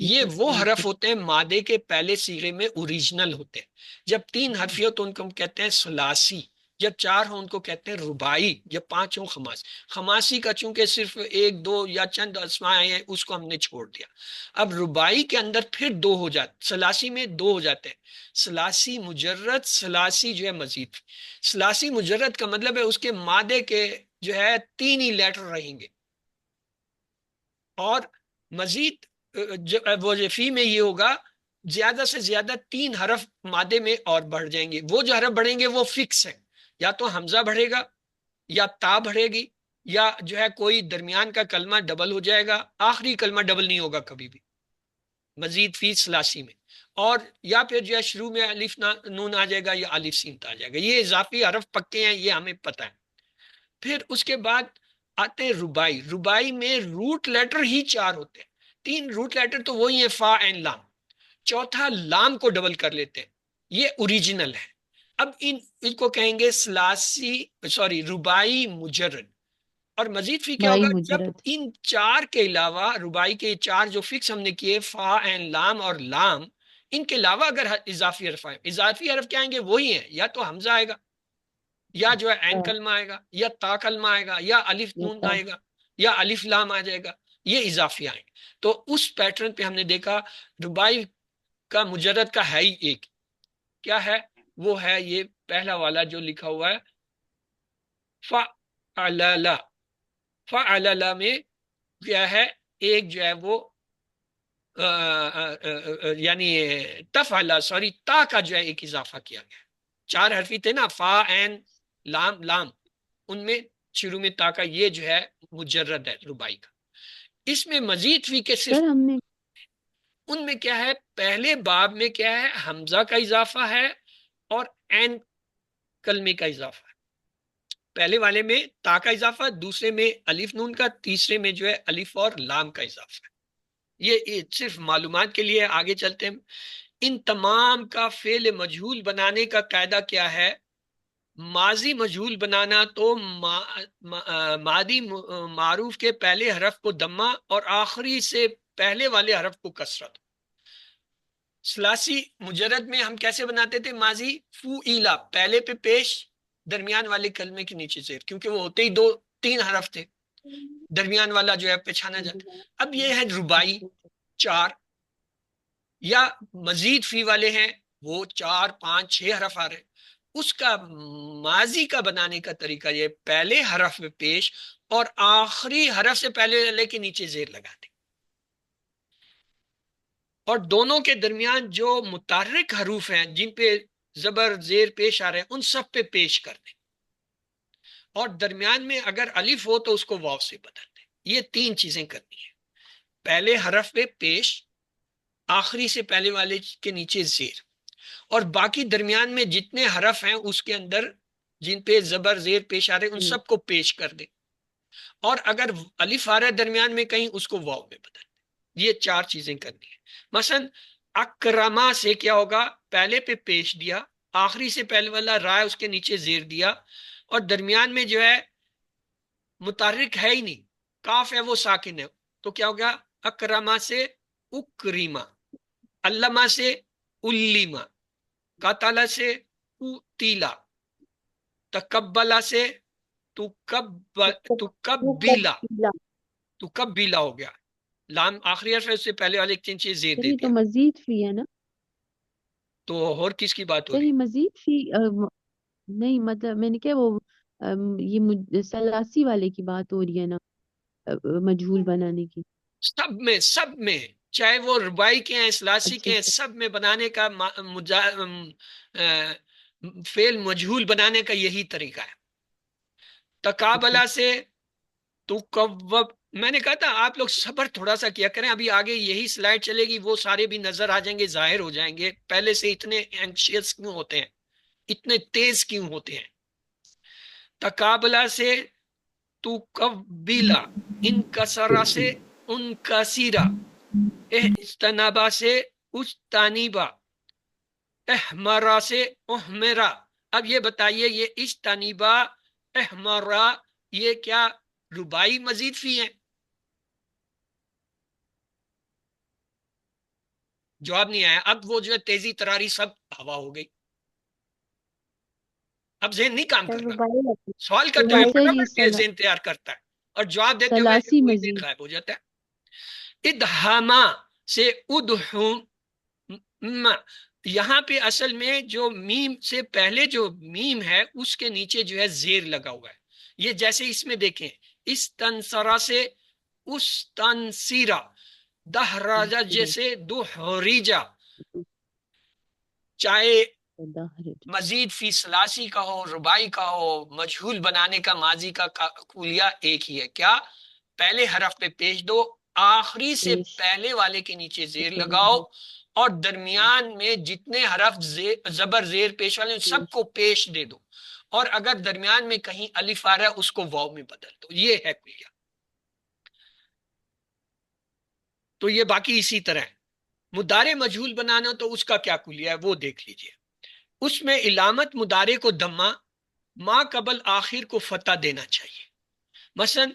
یہ وہ حرف ہوتے ہیں مادے کے پہلے صیغے میں اوریجنل ہوتے ہیں. جب 3 حرفی ہو تو ان کو ہم کہتے ہیں ثلاثی، جب 4 ہو ان کو کہتے ہیں رباعی، جب 5 ہو خماسی. خماسی کا چونکہ صرف 1 2 یا چند اسماء ہیں، اس کو ہم نے چھوڑ دیا. اب رباعی کے اندر پھر 2 ہو جاتے، ثلاثی میں 2 ہو جاتے ہیں: ثلاثی مجرد، ثلاثی جو ہے مزید. ثلاثی مجرد کا مطلب ہے اس کے مادے کے جو ہے 3 ہی لیٹر رہیں گے، اور مزید وظیفی میں یہ ہوگا زیادہ سے زیادہ 3 حرف مادے میں اور بڑھ جائیں گے. وہ جو حرف بڑھیں گے وہ فکس ہے، یا تو حمزہ بڑھے گا، یا تا بڑھے گی، یا جو ہے کوئی درمیان کا کلمہ ڈبل ہو جائے گا. آخری کلمہ ڈبل نہیں ہوگا کبھی بھی مزید فی ثلاثی میں. اور یا پھر جو ہے شروع میں الف نون آ جائے گا، یا الف سین آ جائے گا. یہ اضافی حرف پکے ہیں، یہ ہمیں پتہ ہے. پھر اس کے بعد آتے ہیں ربائی. ربائی میں روٹ لیٹر ہی 4 ہوتے ہیں. 3 روٹ لیٹر تو وہی ہیں، فا این لام. چوتھا لام کو ڈبل کر لیتے ہیں، یہ اوریجنل ہے. اب ان کو کہیں گے ربائی مجرد. اور مزید فی کیا بھائی ہوگا؟ جب مجرد. ان 4 کے علاوہ، ربائی کے 4 جو فکس ہم نے کیے، فا این لام اور لام، ان کے علاوہ اگر اضافی حرف آئے، اضافی حرف کیا آئیں گے؟ وہی ہیں، یا تو حمزہ آئے گا، یا جو ہے عین کلمہ آئے گا، یا تا کلمہ آئے گا، یا الف نون یتا. آئے گا، یا الف لام آ جائے گا. یہ اضافی آئیں گے. تو اس پیٹرن پہ ہم نے دیکھا ربائی کا مجرد کا ہے ہی ایک. کیا ہے وہ؟ ہے یہ پہلا والا جو لکھا ہوا ہے فعللا. فعللا میں کیا ہے؟ ایک جو ہے وہ یعنی تا کا جو ہے ایک اضافہ کیا گیا. 4 حرفی تھے نا، فا این لام لام، ان میں شروع میں تا کا یہ جو ہے مجرد ہے ربائی کا. اس میں مزید فی کے صرف سر ہم نے ان میں کیا ہے؟ پہلے باب میں کیا ہے؟ حمزہ کا اضافہ ہے اور این کلمے کا اضافہ ہے. پہلے والے میں تا کا اضافہ، دوسرے میں الف نون کا، تیسرے میں جو ہے الف اور لام کا اضافہ ہے. یہ صرف معلومات کے لیے. آگے چلتے ہیں. ان تمام کا فعل مجہول بنانے کا قاعدہ کیا ہے؟ ماضی مجہول بنانا تو ماضی معروف کے پہلے حرف کو دمہ اور آخری سے پہلے والے حرف کو کسرت. ثلاثی مجرد میں ہم کیسے بناتے تھے؟ ماضی فوئیلا، پہلے پہ پیش، درمیان والے کلمے کے نیچے زیر، کیونکہ وہ ہوتے ہی 3 حرف تھے، درمیان والا جو ہے پہچانا جاتا. اب یہ ہے ربائی 4، یا مزید فی والے ہیں وہ 4 5 6 حرف آ رہے ہیں. اس کا ماضی کا بنانے کا طریقہ یہ: پہلے حرف میں پیش اور آخری حرف سے پہلے والے کے نیچے زیر لگا دیں، اور دونوں کے درمیان جو متحرک حروف ہیں جن پہ زبر زیر پیش آ رہے ہیں ان سب پہ پیش کر دیں، اور درمیان میں اگر الف ہو تو اس کو واو سے بدل دیں. یہ 3 چیزیں کرنی ہیں: پہلے حرف پہ پیش، آخری سے پہلے والے کے نیچے زیر، اور باقی درمیان میں جتنے حرف ہیں اس کے اندر جن پہ زبر زیر پیش آ رہے ہیں ان سب کو پیش کر دیں، اور اگر الف آ رہا ہے درمیان میں کہیں اس کو واو میں بدل دیں. یہ 4 چیزیں کرنی ہیں. مثلا اکرما سے کیا ہوگا؟ پہلے پہ پیش دیا، آخری سے پہلے والا را اس کے نیچے زیر دیا، اور درمیان میں جو ہے متحرک ہے ہی نہیں، کاف ہے وہ ساکن ہے، تو کیا ہوگا؟ اکرما سے اکریما، علامہ سے علیما، قاتل سے قتیلا، تکبلا سے تکبیلا ہو گیا. لام آخری حرف ہے، اس سے پہلے والے 3 چیز زیر سر دے یہ تو دیا. مزید فی ہے نا؟ تو اور کس کی بات ہو سر رہی؟ یہ مزید فی نہیں مطلب میں نے کیا وہ یہ سلاسی والے کی بات ہو رہی ہے نا، مجہول بنانے کی. سب میں چاہے وہ ربائی کے ہیں ثلاثی اچھا کے ہیں، سر. سب میں بنانے کا فعل مجہول بنانے کا یہی طریقہ ہے. اچھا تقابلہ سے تو میں نے کہا تھا آپ لوگ صبر تھوڑا سا کیا کریں، ابھی آگے یہی سلائیڈ چلے گی، وہ سارے بھی نظر آ جائیں گے، ظاہر ہو جائیں گے. پہلے سے اتنے اینکشیس کیوں ہوتے ہیں، اتنے تیز کیوں ہوتے ہیں؟ تقابلہ سے تو قبیلہ، ان کسرہ سے ان کثیرہ، اجتنابا سے اجتنیبا، احمرا سے احمرا. اب یہ بتائیے یہ اجتنیبا احمرا یہ کیا ربائی مزید فی ہیں؟ جواب نہیں آیا. اب وہ جو ہے تیزی تراری سب ہوا ہو گئی، اب ذہن نہیں کام سر کر رہا. رباعی لفظ، سوال کرتے ہوئے رباعی سر یہ فٹافٹ یہ ذہن تیار کرتا ہے، اور جواب دیتے ہوئے سلاسی وہی ذہن مزید. غائب ہو جاتا ہے. ادہاما سے ادہم، یہاں پہ اصل میں جو میم سے پہلے جو میم ہے اس کے نیچے جو ہے زیر لگا ہوا ہے. یہ جیسے اس میں دیکھیں استنصرا سے استنصیرا، دہراجا جیسے دہریجا. چاہے دہرج. مزید فی ثلاثی کا ہو، ربائی کا ہو، مجہول بنانے کا ماضی کا کلیہ ایک ہی ہے. کیا؟ پہلے حرف پہ پیش دو، آخری سے پیش پہلے والے کے نیچے زیر سے لگاؤ، اور درمیان میں جتنے حرف زبر زیر پیش والے ہیں سب کو پیش دے دو، اور اگر درمیان میں کہیں الف آ رہا ہے اس کو واو میں بدل دو. یہ ہے کلیہ. تو یہ باقی اسی طرح ہے. مضارع مجہول بنانا تو اس کا کیا کلیہ ہے وہ دیکھ لیجئے. اس میں علامت مضارع کو دمہ، ما قبل آخر کو فتح دینا چاہیے. مثلا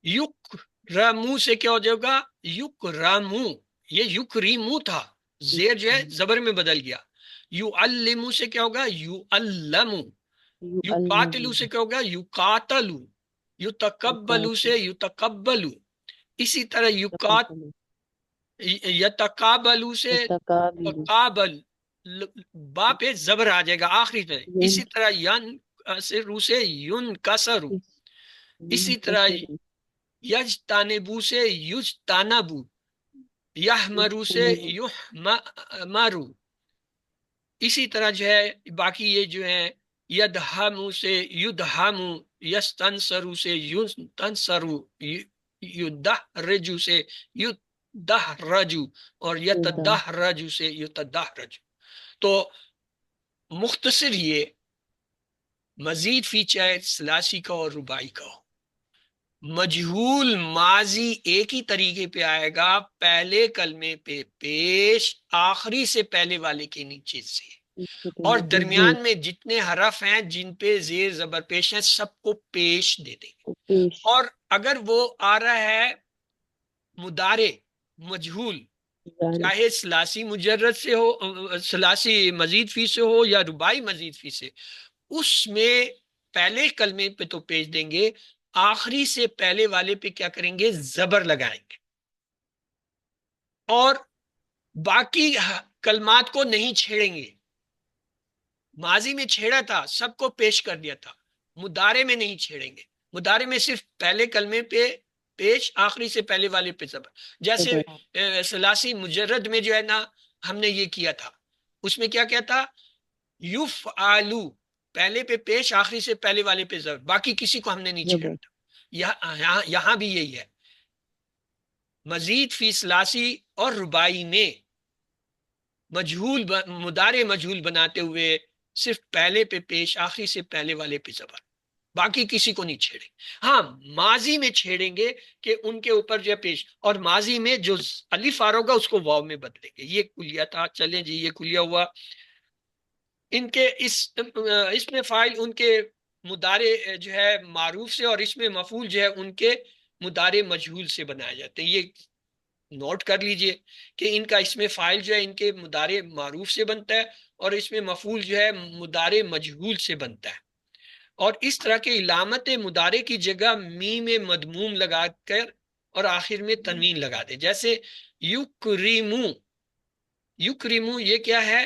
یک رامو سے کیا ہو جائے گا؟ یک رامو، یہ یک ریمو تھا، زیر جو ہے زبر میں بدل گیا. یو علمو سے کیا ہوگا؟ یو علمو. یو قاتلو سے کیا ہوگا؟ یو قاتلو. یو تقبلو سے یو تقبلو. اسی طرح یتقابلو سے تقابل. تقابل، با پہ زبر آ جائے گا آخری پہ. اسی طرح ین سے رو سے یون کسرو. اسی طرح یجتانبو سے یجتانبو، یحمرو سے یحمرو. اسی طرح جو ہے باقی یہ جو ہے یدہمو سے یدہمو، یستنصرو سے یستنصرو، یدہرجو سے یدہرجو، اور یتدہرجو سے یتدہرجو. تو مختصر یہ مزید فی چاہے ثلاثی کا اور ربائی کا ہو، مجہول ماضی ایک ہی طریقے پہ آئے گا، پہلے کلمے پہ پیش، آخری سے پہلے والے کے نیچے سے، اور درمیان میں جتنے حرف ہیں جن پہ زیر زبر پیش ہیں سب کو پیش دے دیں گے. پیش. اور اگر وہ آ رہا ہے مضارع مجہول، چاہے ثلاثی مجرد سے ہو، ثلاثی مزید فی سے ہو یا ربائی مزید فی سے، اس میں پہلے کلمے پہ تو پیش دیں گے، آخری سے پہلے والے پہ کیا کریں گے؟ زبر لگائیں گے، اور باقی کلمات کو نہیں چھیڑیں گے. ماضی میں چھیڑا تھا، سب کو پیش کر دیا تھا، مضارع میں نہیں چھیڑیں گے. مضارع میں صرف پہلے کلمے پہ پیش، آخری سے پہلے والے پہ زبر. جیسے ثلاثی مجرد میں جو ہے نا ہم نے یہ کیا تھا، اس میں کیا تھا؟ یفعلو، پہلے پہ پیش، آخری سے پہلے والے پہ زبر، باقی کسی کو ہم نے نہیں چھیڑا تھا. یہاں بھی یہی ہے. مزید فی ثلاثی اور ربائی میں مضارع مجہول بناتے ہوئے صرف پہلے پہ پیش، آخری سے پہلے والے پہ زبر، باقی کسی کو نہیں چھیڑیں. ہاں ماضی میں چھیڑیں گے کہ ان کے اوپر جو پیش، اور ماضی میں جو الف آ رہا ہوگا اس کو واو میں بدلیں گے. یہ کلیہ تھا. چلیں جی یہ کلیہ ہوا. ان کے اس میں فاعل ان کے مضارع جو ہے معروف سے، اور اس میں مفعول جو ہے ان کے مضارع مجہول سے بنائے جاتے ہیں. یہ نوٹ کر لیجئے کہ ان کا اس میں فاعل جو ہے ان کے مضارع معروف سے بنتا ہے، اور اس میں مفعول جو ہے مضارع مجہول سے بنتا ہے. اور اس طرح کے علامت مضارع کی جگہ میم مدموم لگا کر اور آخر میں تنوین لگا دیں. جیسے یکریمو، یکریمو یہ کیا ہے؟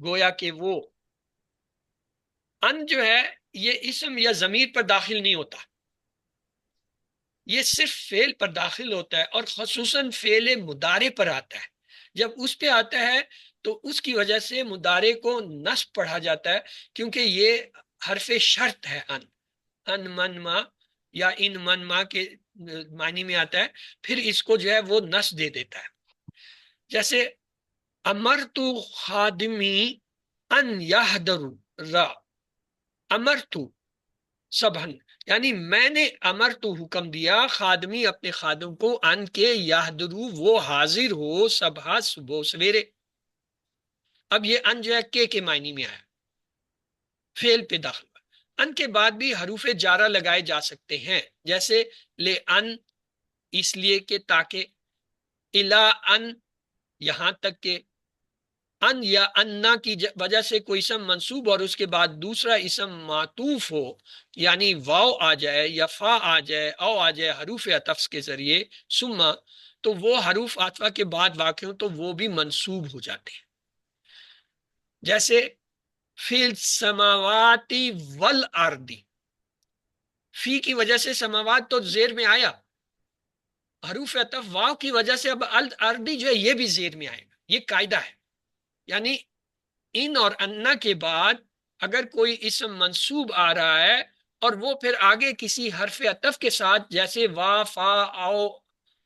گویا کہ وہ ان جو ہے یہ اسم یا ضمیر پر داخل نہیں ہوتا، یہ صرف فعل پر داخل ہوتا ہے، اور خصوصاً فعل مضارع پر آتا ہے۔ جب اس پہ آتا ہے تو اس کی وجہ سے مضارع کو نصب پڑھا جاتا ہے، کیونکہ یہ حرف شرط ہے۔ ان من ما یا ان من ما کے معنی میں آتا ہے، پھر اس کو جو ہے وہ نصب دے دیتا ہے۔ جیسے امرت خادمی ان یحضر، امرت سبحن، یعنی میں نے امر تو حکم دیا خادمی اپنے خادم کو ان کے یحضرو وہ حاضر ہو صبح صبح سویرے۔ اب یہ ان جو ہے کے معنی میں آیا، فعل پہ داخل ہوا۔ ان کے بعد بھی حروف جارہ لگائے جا سکتے ہیں، جیسے لے ان اس لیے کہ تاکہ، الا ان یہاں تک کہ، ان یا انا کی وجہ سے کوئی اسم منصوب اور اس کے بعد دوسرا اسم معطوف ہو، یعنی واو آ جائے یا فا آ جائے او آ جائے حروف عطف کے ذریعے، ثم تو وہ حروف عطفہ کے بعد واقع ہوں تو وہ بھی منصوب ہو جاتے ہیں۔ جیسے فی السماواتی والارضی، فی کی وجہ سے سماوات تو زیر میں آیا، حروف عطف واو کی وجہ سے اب الارضی جو ہے یہ بھی زیر میں آئے گا، یہ قاعدہ ہے۔ یعنی ان اور انا کے بعد اگر کوئی اسم منصوب آ رہا ہے اور وہ پھر آگے کسی حرف عطف کے ساتھ جیسے وا فا آؤ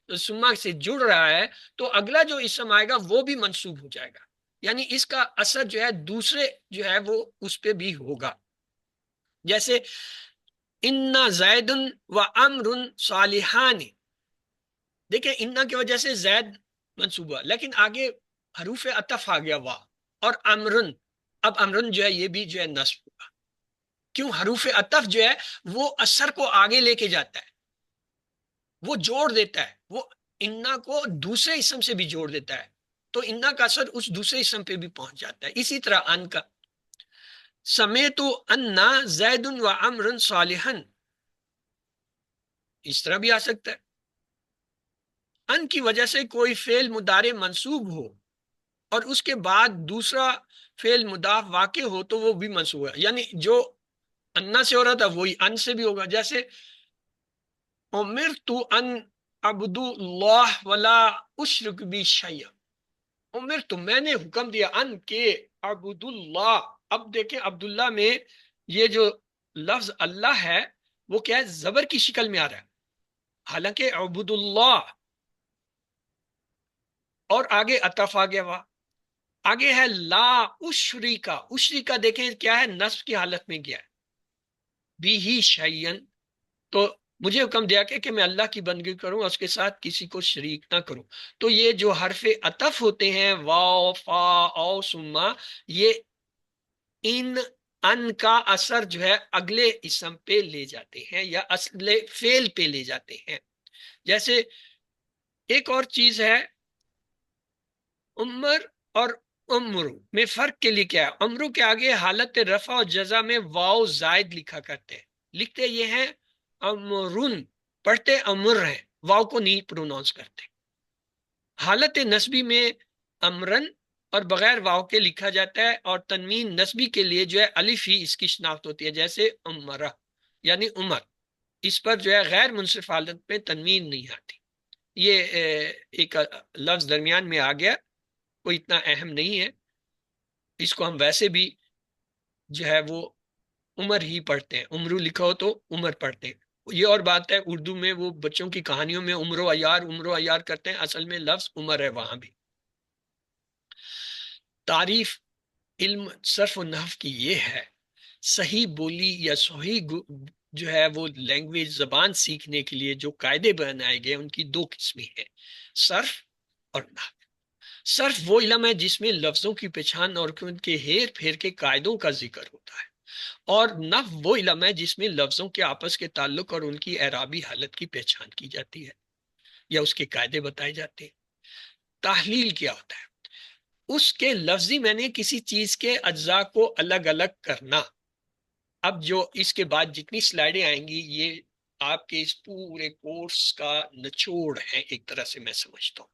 سما سے جڑ رہا ہے تو اگلا جو اسم آئے گا وہ بھی منصوب ہو جائے گا، یعنی اس کا اثر جو ہے دوسرے جو ہے وہ اس پہ بھی ہوگا۔ جیسے انا زید و امر صالحان، دیکھیں انا کی وجہ سے زید منصوب ہوا، لیکن آگے حروف عطف آ گیا وا، اور امرن، اب امرن جو ہے یہ بھی جو ہے نصب ہوگا، کیوں؟ حروف عطف جو ہے وہ اثر کو آگے لے کے جاتا ہے، وہ جوڑ دیتا ہے، وہ انا کو دوسرے اسم سے بھی جوڑ دیتا ہے، تو انا کا اثر اس دوسرے اسم پہ بھی پہنچ جاتا ہے۔ اسی طرح ان کا سمیت انا زید و امر صالحا، اس طرح بھی آ سکتا ہے۔ ان کی وجہ سے کوئی فعل مضارع منصوب ہو اور اس کے بعد دوسرا فعل مضاف واقع ہو تو وہ بھی منصوب ہے، یعنی جو انا سے ہو رہا تھا وہی ان سے بھی ہوگا۔ جیسے امرت ان عبد اللہ ولا اشرک بی شیئا، امرت میں نے حکم دیا ان کے عبد اللہ، اب دیکھیں عبداللہ میں یہ جو لفظ اللہ ہے وہ کیا ہے؟ زبر کی شکل میں آ رہا ہے، حالانکہ عبد اللہ، اور آگے عطف آ گیا، آگے ہے لا اشریکا، اشریکا دیکھیں کیا ہے؟ نصب کی حالت میں گیا ہے، بھی ہی شیئن، تو مجھے حکم دیا کہ میں اللہ کی بندگی کروں اور اس کے ساتھ کسی کو شریک نہ کروں۔ تو یہ جو حرف عطف ہوتے ہیں واو فا او سما، یہ ان کا اثر جو ہے اگلے اسم پہ لے جاتے ہیں یا اصل فعل پہ لے جاتے ہیں۔ جیسے ایک اور چیز ہے، عمر اور امرو میں فرق کے لیے کیا ہے؟ امرو کے آگے حالت رفع اور جزا میں واو زائد لکھا کرتے ہیں، لکھتے یہ ہیں امرن، پڑھتے امر ہیں، واو کو نہیں پروناؤنس کرتے۔ حالت نسبی میں امرن اور بغیر واو کے لکھا جاتا ہے، اور تنوین نسبی کے لیے جو ہے الف ہی اس کی شناخت ہوتی ہے، جیسے عمرہ یعنی عمر، اس پر جو ہے غیر منصرف حالت میں تنوین نہیں آتی۔ یہ ایک لفظ درمیان میں آ گیا، کوئی اتنا اہم نہیں ہے، اس کو ہم ویسے بھی جو ہے وہ عمر ہی پڑھتے ہیں، عمرو لکھا ہو تو عمر پڑھتے ہیں۔ یہ اور بات ہے اردو میں وہ بچوں کی کہانیوں میں عمر و عیار کرتے ہیں، اصل میں لفظ عمر ہے وہاں بھی۔ تعریف علم صرف و نحو کی یہ ہے، صحیح بولی یا صحیح جو ہے وہ لینگویج زبان سیکھنے کے لیے جو قاعدے بنائے گئے ان کی دو قسمیں ہیں، صرف اور نحو۔ صرف وہ علم ہے جس میں لفظوں کی پہچان اور ان کے ہیر پھیر کے قاعدوں کا ذکر ہوتا ہے، اور نحو وہ علم ہے جس میں لفظوں کے آپس کے تعلق اور ان کی اعرابی حالت کی پہچان کی جاتی ہے یا اس کے قاعدے بتائے جاتے ہیں۔ تحلیل کیا ہوتا ہے؟ اس کے لفظی میں نے کسی چیز کے اجزاء کو الگ الگ کرنا۔ اب جو اس کے بعد جتنی سلائیڈیں آئیں گی یہ آپ کے اس پورے کورس کا نچوڑ ہے، ایک طرح سے میں سمجھتا ہوں۔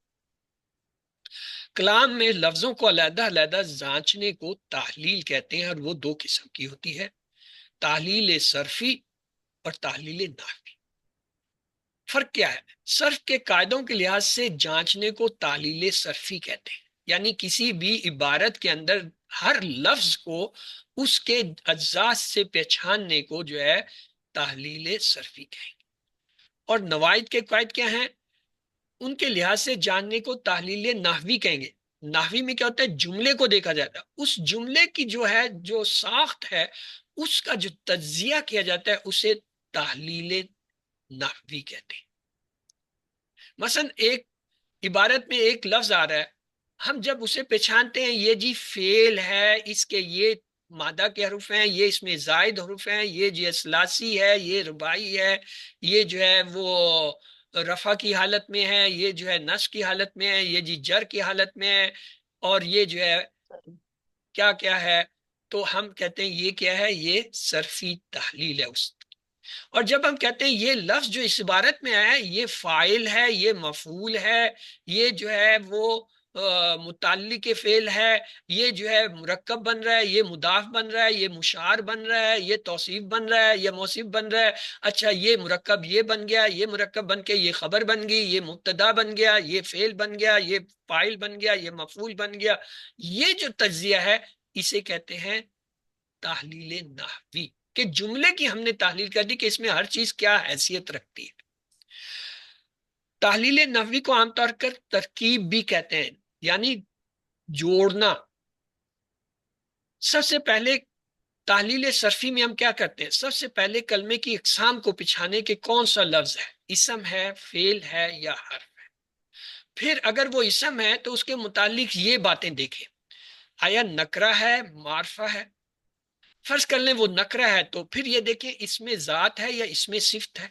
کلام میں لفظوں کو علیحدہ علیحدہ جانچنے کو تحلیل کہتے ہیں، اور وہ دو قسم کی ہوتی ہے، تحلیل صرفی اور تحلیل نحوی۔ فرق کیا ہے؟ صرف کے قاعدوں کے لحاظ سے جانچنے کو تحلیل صرفی کہتے ہیں، یعنی کسی بھی عبارت کے اندر ہر لفظ کو اس کے اجزاء سے پہچاننے کو جو ہے تحلیل صرفی کہیں گے۔ اور نوائد کے قواعد کیا ہیں؟ ان کے لحاظ سے جاننے کو تحلیل نحوی کہیں گے۔ نحوی میں کیا ہوتا ہے؟ جملے کو دیکھا جاتا ہے، اس جملے کی جو ہے جو ساخت ہے اس کا جو تجزیہ کیا جاتا ہے اسے تحلیل نحوی کہتے ہیں۔ مثلا ایک عبارت میں ایک لفظ آ رہا ہے، ہم جب اسے پہچانتے ہیں یہ جی فعل ہے، اس کے یہ مادہ کے حروف ہیں، یہ اس میں زائد حروف ہیں، یہ جو ثلاثی ہے، یہ رباعی ہے، یہ جو ہے وہ رفع کی حالت میں ہے، یہ جو ہے نصب کی حالت میں ہے، یہ جی جر کی حالت میں ہے، اور یہ جو ہے کیا کیا ہے، تو ہم کہتے ہیں یہ کیا ہے؟ یہ صرفی تحلیل ہے اس۔ اور جب ہم کہتے ہیں یہ لفظ جو اس عبارت میں آیا ہے یہ فاعل ہے، یہ مفعول ہے، یہ جو ہے وہ متعلق فعل ہے، یہ جو ہے مرکب بن رہا ہے، یہ مضاف بن رہا ہے، یہ مشار بن رہا ہے، یہ توصیف بن رہا ہے، یہ موصیف بن رہا ہے، اچھا یہ مرکب یہ بن گیا، یہ مرکب بن کے یہ خبر بن گئی، یہ مبتدا بن گیا، یہ فعل بن گیا، یہ فاعل بن گیا، یہ مفعول بن گیا، یہ جو تجزیہ ہے اسے کہتے ہیں تحلیل نحوی، کہ جملے کی ہم نے تحلیل کر دی کہ اس میں ہر چیز کیا حیثیت رکھتی ہے۔ تحلیل نحوی کو عام طور پر ترکیب بھی کہتے ہیں، یعنی جوڑنا۔ سب سے پہلے تحلیل صرفی میں ہم کیا کرتے ہیں؟ سب سے پہلے کلمے کی اقسام کو پہچانے کہ کون سا لفظ ہے، اسم ہے، فعل ہے یا حرف ہے۔ پھر اگر وہ اسم ہے تو اس کے متعلق یہ باتیں دیکھیں، آیا نکرہ ہے، معرفہ ہے۔ فرض کر لیں وہ نکرہ ہے تو پھر یہ دیکھیں اس میں ذات ہے یا اس میں صفت ہے۔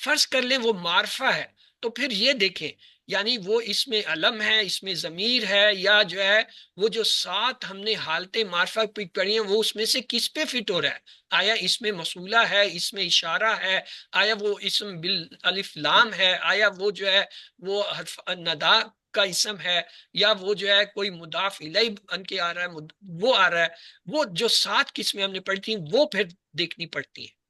فرض کر لیں وہ معرفہ ہے تو پھر یہ دیکھیں یعنی وہ اس میں علم ہے، اس میں ضمیر ہے، یا جو ہے وہ جو سات ہم نے حالتیں معرفہ پڑھی ہیں وہ اس میں سے کس پہ فٹ ہو رہا ہے، آیا اس میں موصولہ ہے، اس میں اشارہ ہے، آیا وہ اسم بالالف لام ہے، آیا وہ جو ہے وہ حرف ندا کا اسم ہے، یا وہ جو ہے کوئی مضاف الیہ بن کے آ رہا ہے، وہ آ رہا ہے۔ وہ جو سات قسمیں ہم نے پڑھی تھیں وہ پھر دیکھنی پڑتی ہیں۔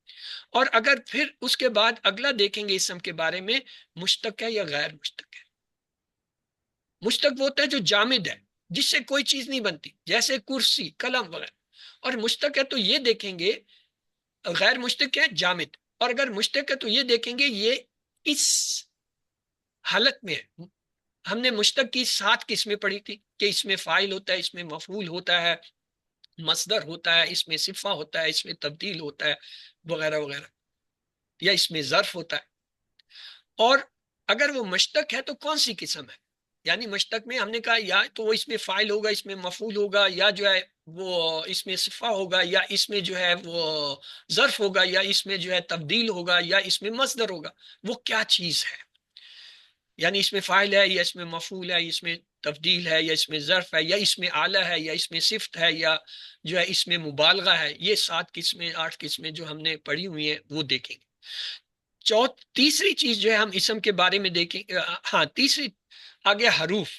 اور اگر پھر اس کے بعد اگلا دیکھیں گے اسم کے بارے میں، مشتق ہے یا غیر مشتق ہے۔ مشتق وہ ہوتا ہے جو جامد ہے، جس سے کوئی چیز نہیں بنتی، جیسے کرسی، قلم وغیرہ۔ اور مشتق ہے تو یہ دیکھیں گے، غیر مشتق ہے جامد، اور اگر مشتق ہے تو یہ دیکھیں گے یہ اس حالت میں ہے۔ ہم نے مشتق کی 7 قسمیں پڑھی تھی کہ اس میں فاعل ہوتا ہے، اس میں مفعول ہوتا ہے، مصدر ہوتا ہے، اس میں صفہ ہوتا ہے، اس میں تبدیل ہوتا ہے، وغیرہ وغیرہ، یا اس میں ظرف ہوتا ہے۔ اور اگر وہ مشتق ہے تو کون سی قسم ہے؟ یعنی مشتق میں ہم نے کہا یا تو وہ اس میں فاعل ہوگا، اس میں مفعول ہوگا، یا جو ہے وہ اس میں صفہ ہوگا، یا اس میں جو ہے وہ ظرف ہوگا، یا اس میں جو ہے تبدیل ہوگا، یا اس میں مصدر ہوگا۔ وہ کیا چیز ہے؟ یعنی اس میں فاعل ہے، یا اس میں مفعول ہے، اس میں تبدیل ہے، یا اس میں ظرف ہے، یا اس میں آلہ ہے، یا اس میں صفت ہے، یا جو ہے اس میں مبالغہ ہے۔ یہ 7 قسمیں 8 قسمیں جو ہم نے پڑھی ہوئی ہیں وہ دیکھیں گے۔ تیسری چیز جو ہے ہم اسم کے بارے میں دیکھیں، ہاں تیسری آگے حروف،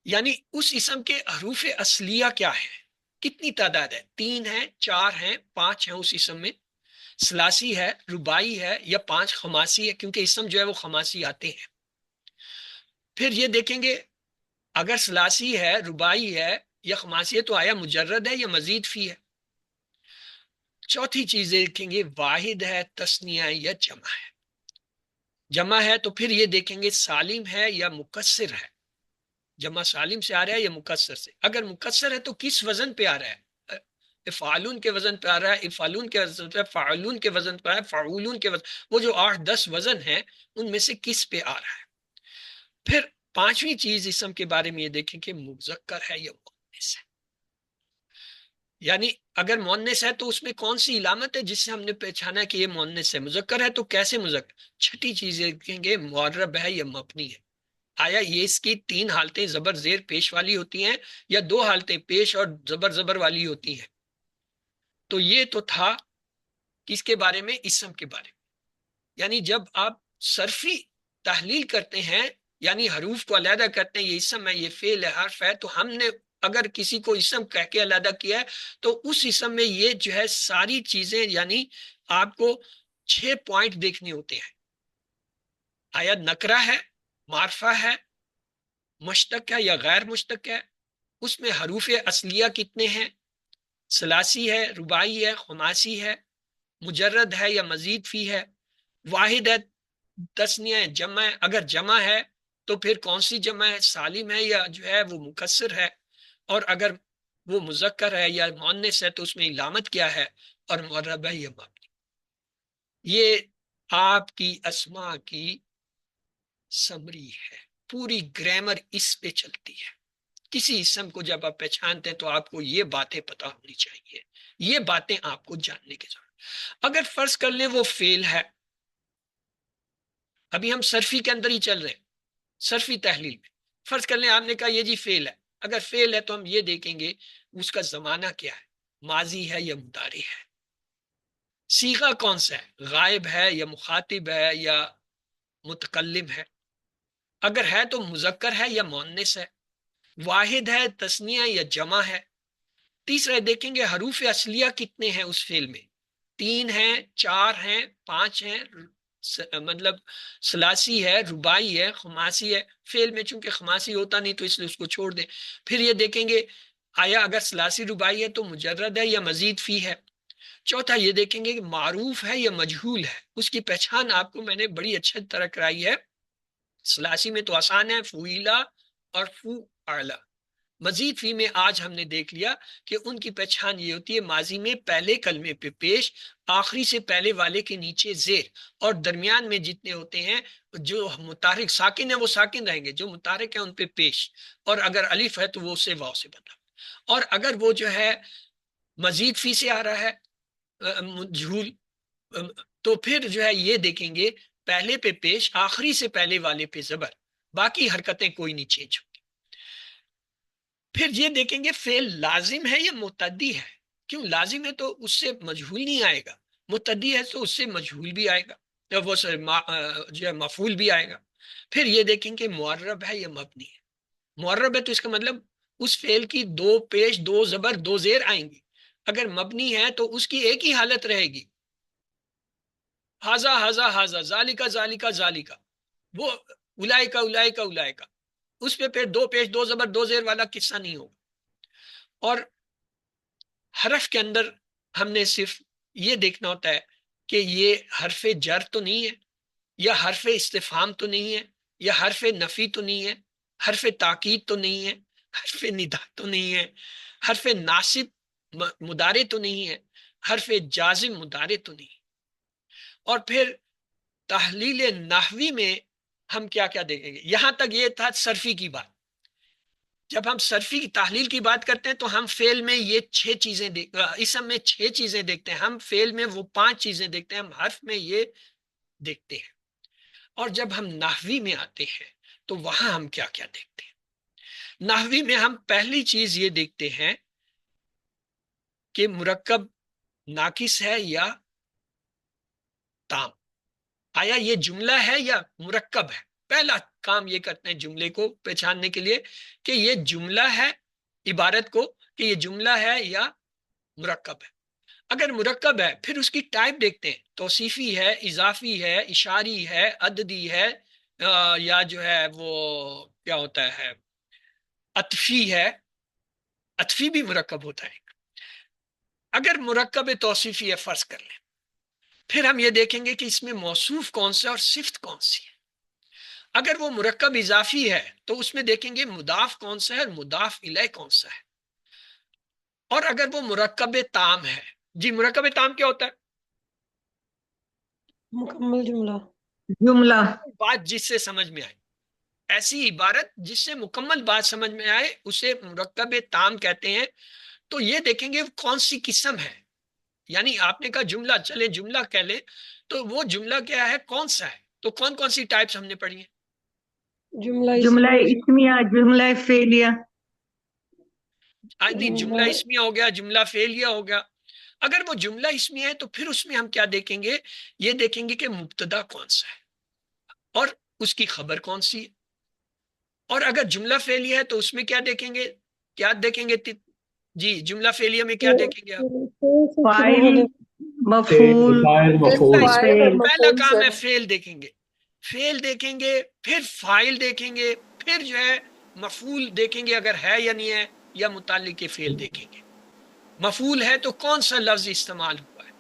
یعنی اس اسم کے حروف اصلیہ کیا ہے، کتنی تعداد ہے، 3 ہیں، 4 ہیں، 5 ہیں اس اسم میں، ثلاثی ہے، رباعی ہے، یا 5 خماسی ہے، کیونکہ اسم جو ہے وہ خماسی آتے ہیں۔ پھر یہ دیکھیں گے اگر ثلاثی ہے، رباعی ہے یا خماسی ہے تو آیا مجرد ہے یا مزید فی ہے۔ چوتھی چیز دیکھیں گے واحد ہے، تثنیہ ہے یا جمع ہے۔ جمع ہے تو پھر یہ دیکھیں گے سالم ہے یا مکسر ہے، جمع سالم سے آ رہا ہے یا مکسر سے۔ اگر مکسر ہے تو کس وزن پہ آ رہا ہے؟ افعالون کے وزن پہ آ رہا ہے، افعالون کے وزن پہ، فعلون کے وزن پہ، فعولون کے وزن، وہ جو 8-10 وزن ہیں ان میں سے کس پہ آ رہا ہے۔ پھر 5ویں چیز اسم کے بارے میں یہ دیکھیں کہ مذکر ہے یا مؤنث ہے، یعنی اگر مؤنث ہے تو اس میں کون سی علامت ہے جس سے ہم نے پہچانا کہ یہ مؤنث ہے، مذکر ہے تو کیسے مذکر۔ چھٹی چیز دیکھیں گے معرب ہے یا مبنی ہے، آیا یہ اس کی 3 حالتیں زبر زیر پیش والی ہوتی ہیں یا 2 حالتیں پیش اور زبر زبر والی ہوتی ہیں۔ تو یہ تو تھا کس کے بارے میں؟ اسم کے بارے میں۔ یعنی جب آپ صرفی تحلیل کرتے ہیں یعنی حروف کو علیحدہ کرتے ہیں، یہ اسم ہے، یہ فعل ہے، حرف ہے، تو ہم نے اگر کسی کو اسم کہہ کے علیحدہ کیا ہے تو اس اسم میں یہ جو ہے ساری چیزیں، یعنی آپ کو 6 پوائنٹ دیکھنے ہوتے ہیں. آیا نکرہ ہے، معرفہ ہے، مشتق ہے یا غیر مشتق ہے، اس میں حروف اصلیہ کتنے ہیں، ثلاثی ہے، رباعی ہے، خماسی ہے، مجرد ہے یا مزید فی ہے، واحد ہے، تثنیہ ہے، جمع ہے، اگر جمع ہے تو پھر کون سی جمع ہے، سالم ہے یا جو ہے وہ مکسر ہے، اور اگر وہ مذکر ہے یا مؤنث ہے تو اس میں علامت کیا ہے، اور معرب ہے یا مبنی. یہ آپ کی اسماء کی سمری ہے، پوری گرامر اس پہ چلتی ہے. کسی اسم کو جب آپ پہچانتے ہیں تو آپ کو یہ باتیں پتہ ہونی چاہیے، یہ باتیں آپ کو جاننے کی ضرورت. اگر فرض کر لیں وہ فعل ہے، ابھی ہم صرفی کے اندر ہی چل رہے ہیں، صرفی تحلیل میں. فرض کر لیں آپ نے کہا یہ جی فعل ہے، اگر فعل ہے تو ہم یہ دیکھیں گے اس کا زمانہ کیا ہے، ماضی ہے یا مضارع ہے، صیغہ کون سا ہے، غائب ہے یا مخاطب ہے یا متکلم ہے، اگر ہے تو مذکر ہے یا مؤنث ہے، واحد ہے، تثنیہ یا جمع ہے. تیسرا دیکھیں گے حروف اصلیہ کتنے ہیں اس فعل میں، 3 ہیں، 4 ہیں، 5 ہیں، مطلب ثلاثی ہے، رباعی ہے، خماسی ہے. فعل میں چونکہ خماسی ہوتا نہیں تو اس لیے اس کو چھوڑ دیں. پھر یہ دیکھیں گے آیا اگر ثلاثی رباعی ہے تو مجرد ہے یا مزید فی ہے. چوتھا یہ دیکھیں گے کہ معروف ہے یا مجہول ہے، اس کی پہچان آپ کو میں نے بڑی اچھی طرح کرائی ہے. ثلاثی میں تو آسان ہے، فویلا اور فو اعلی. مزید فی میں آج ہم نے دیکھ لیا کہ ان کی پہچان یہ ہوتی ہے ماضی میں پہلے کلمے پہ پیش، آخری سے پہلے والے کے نیچے زیر، اور درمیان میں جتنے ہوتے ہیں جو متحرک ساکن ہے وہ ساکن رہیں گے، جو متحرک ہیں ان پہ پیش، اور اگر الف ہے تو وہ سے واو سے بدلا. اور اگر وہ جو ہے مزید فی سے آ رہا ہے مجھول، تو پھر جو ہے یہ دیکھیں گے پہلے پہ پیش، آخری سے پہلے والے پہ زبر، باقی حرکتیں کوئی نہیں چینج ہوتی. پھر یہ دیکھیں گے فعل لازم ہے یا متعدی ہے. کیوں لازم ہے تو اس سے مجہول نہیں آئے گا، متعدی ہے تو اس سے مجہول بھی آئے گا، وہ جو ہے مفعول بھی آئے گا. پھر یہ دیکھیں کہ معرب ہے یا مبنی ہے. معرب ہے تو اس کا مطلب اس فعل کی 2 پیش، 2 زبر، 2 زیر آئیں گی. اگر مبنی ہے تو اس کی ایک ہی حالت رہے گی، ہاذا ہاذا ہاذا، ذالکا ذالکا ذالکا، وہ اولائکا اولائکا اولائکا. اس پہ پھر 2 پیش، 2 زبر، 2 زیر والا قصہ نہیں ہوگا. اور حرف کے اندر ہم نے صرف یہ دیکھنا ہوتا ہے کہ یہ حرف جر تو نہیں ہے، یا حرف استفہام تو نہیں ہے، یا حرف نفی تو نہیں ہے، حرف تاکید تو نہیں ہے، حرف ندا تو نہیں ہے، حرف ناصب مضارع تو نہیں ہے، حرف جازم مضارع تو نہیں ہے. اور پھر تحلیل نحوی میں ہم کیا کیا دیکھیں گے. یہاں تک یہ تھا صرفی کی بات. جب ہم صرفی کی تحلیل کی بات کرتے ہیں تو ہم فعل میں یہ 6 چیزیں اسم میں 6 چیزیں دیکھتے ہیں، ہم فعل میں وہ 5 چیزیں دیکھتے ہیں، ہم حرف میں یہ دیکھتے ہیں. اور جب ہم نحوی میں آتے ہیں تو وہاں ہم کیا کیا دیکھتے ہیں. نحوی میں ہم پہلی چیز یہ دیکھتے ہیں کہ مرکب ناقص ہے یا تام، آیا یہ جملہ ہے یا مرکب ہے. پہلا کام یہ کرتے ہیں جملے کو پہچاننے کے لیے کہ یہ جملہ ہے، عبارت کو کہ یہ جملہ ہے یا مرکب ہے. اگر مرکب ہے پھر اس کی ٹائپ دیکھتے ہیں، توصیفی ہے، اضافی ہے، اشاری ہے، عددی ہے، یا جو ہے وہ کیا ہوتا ہے عطفی ہے. عطفی بھی مرکب ہوتا ہے. اگر مرکب توصیفی ہے فرض کر لیں، پھر ہم یہ دیکھیں گے کہ اس میں موصوف کون سا اور صفت کون سی ہے. اگر وہ مرکب اضافی ہے تو اس میں دیکھیں گے مضاف کون سا ہے اور مضاف الیہ کون سا ہے. اور اگر وہ مرکب تام ہے، جی مرکب تام کیا ہوتا ہے؟ مکمل جملہ. جملہ بات جس سے سمجھ میں آئے، ایسی عبارت جس سے مکمل بات سمجھ میں آئے اسے مرکب تام کہتے ہیں. تو یہ دیکھیں گے کون سی قسم ہے. یعنی آپ نے کہا جملہ، چلے جملہ کہہ لیں تو وہ جملہ کیا ہے، کون سا ہے. تو کون کون سی ٹائپس ہم نے پڑھی ہیں؟ جملہ جملہ اسمیہ، جملہ فعلیہ. جملہ اسمیہ ہو گیا، جملہ فعلیہ ہو گیا. اگر وہ جملہ اسمیہ ہے تو پھر اس میں ہم کیا دیکھیں گے، یہ دیکھیں گے کہ مبتدا کون سا ہے اور اس کی خبر کون سی ہے. اور اگر جملہ فعلیہ ہے تو اس میں کیا دیکھیں گے؟ کیا دیکھیں گے جی جملہ فعلیہ میں کیا دیکھیں گے آپ؟ فاعل مفعول فاعل مفعول پہلا کام ہے فعل دیکھیں گے، فعل دیکھیں گے، پھر فاعل دیکھیں گے، پھر جو ہے مفعول دیکھیں گے اگر ہے یا نہیں ہے، یا متعلق فعل دیکھیں گے۔ مفعول ہے تو کون سا لفظ استعمال ہوا ہے،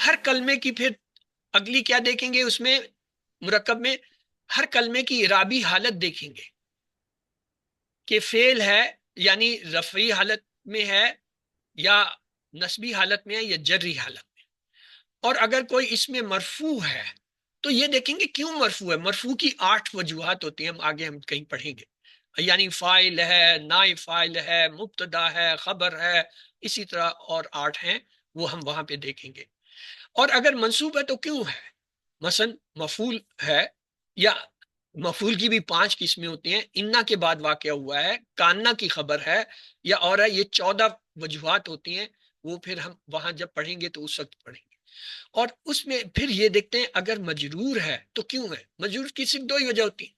ہر کلمے کی پھر اگلی کیا دیکھیں گے، اس میں مرکب میں ہر کلمے کی اعرابی حالت دیکھیں گے کہ فعل ہے یعنی رفعی حالت میں ہے یا نصبی حالت میں ہے یا جری حالت میں، اور اگر کوئی اس میں مرفوع ہے تو یہ دیکھیں گے کیوں مرفوع ہے۔ مرفوع کی 8 وجوہات ہوتی ہیں، آگے ہم کہیں پڑھیں گے، یعنی فاعل ہے، نائب فاعل ہے، مبتدا ہے، خبر ہے، اسی طرح اور 8 ہیں، وہ ہم وہاں پہ دیکھیں گے۔ اور اگر منصوب ہے تو کیوں ہے، مثلا مفعول ہے، یا مفعول کی بھی 5 قسمیں ہوتی ہیں، انا کے بعد واقع ہوا ہے، کانا کی خبر ہے یا اور ہے، یہ 14 وجوہات ہوتی ہیں، وہ پھر ہم وہاں جب پڑھیں گے تو اس وقت پڑھیں گے۔ اور اس میں پھر یہ دیکھتے ہیں اگر مجرور ہے تو کیوں ہے۔ مجرور کی صرف 2 ہی وجہ ہوتی ہیں،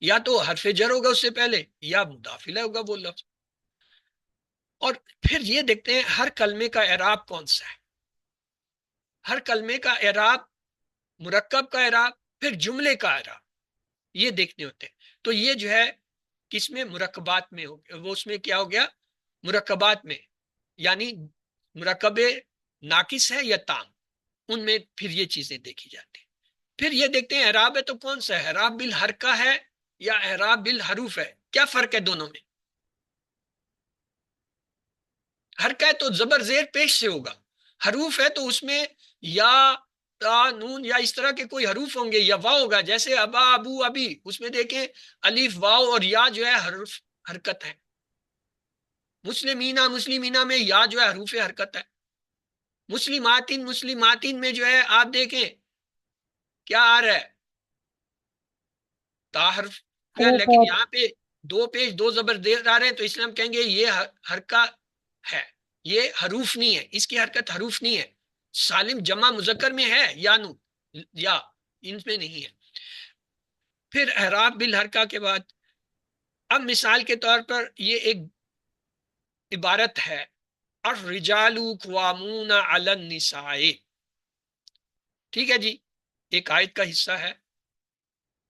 یا تو حرف جر ہوگا اس سے پہلے، یا مضاف الیہ ہوگا وہ لفظ۔ اور پھر یہ دیکھتے ہیں ہر کلمے کا اعراب کون سا ہے، ہر کلمے کا اعراب، مرکب کا اعراب، پھر جملے کا اعراب، یہ دیکھنے ہوتے ہیں۔ تو یہ جو ہے کس میں، مرکبات میں ہو گیا، وہ اس میں کیا ہو گیا، مرکبات میں، یعنی مرکب ناقص ہے یا تام، ان میں پھر یہ چیزیں دیکھی جاتی ہیں۔ پھر یہ دیکھتے ہیں اعراب ہے تو کون سا ہے، اعراب بالحرکہ ہے یا اعراب بالحروف ہے، کیا فرق ہے دونوں میں۔ حرکہ ہے تو زبر زیر پیش سے ہوگا، حروف ہے تو اس میں یا تا نون یا اس طرح کے کوئی حروف ہوں گے، یا واو ہوگا، جیسے ابا ابو ابی، اس میں دیکھیں الف واو اور یا جو ہے حرف حرکت ہے۔ مسلمینہ مسلمینہ میں یا جو ہے حروف حرکت ہے۔ مسلماتین مسلماتین میں جو ہے آپ دیکھیں کیا آ رہا ہے، تا حرف ہے، لیکن یہاں پہ 2 پیش 2 زبر دیر آ رہے ہیں، تو اس لیے ہم کہیں گے یہ حرکہ ہے، یہ حروف نہیں ہے، اس کی حرکت حروف نہیں ہے۔ سالم جمع مذکر میں ہے یا نو، یا ان میں نہیں ہے۔ پھر اعراب بالحرکہ کے بعد اب مثال کے طور پر یہ ایک عبارت ہے، الرجال قوامون علی النساء، ٹھیک ہے جی، ایک آیت کا حصہ ہے۔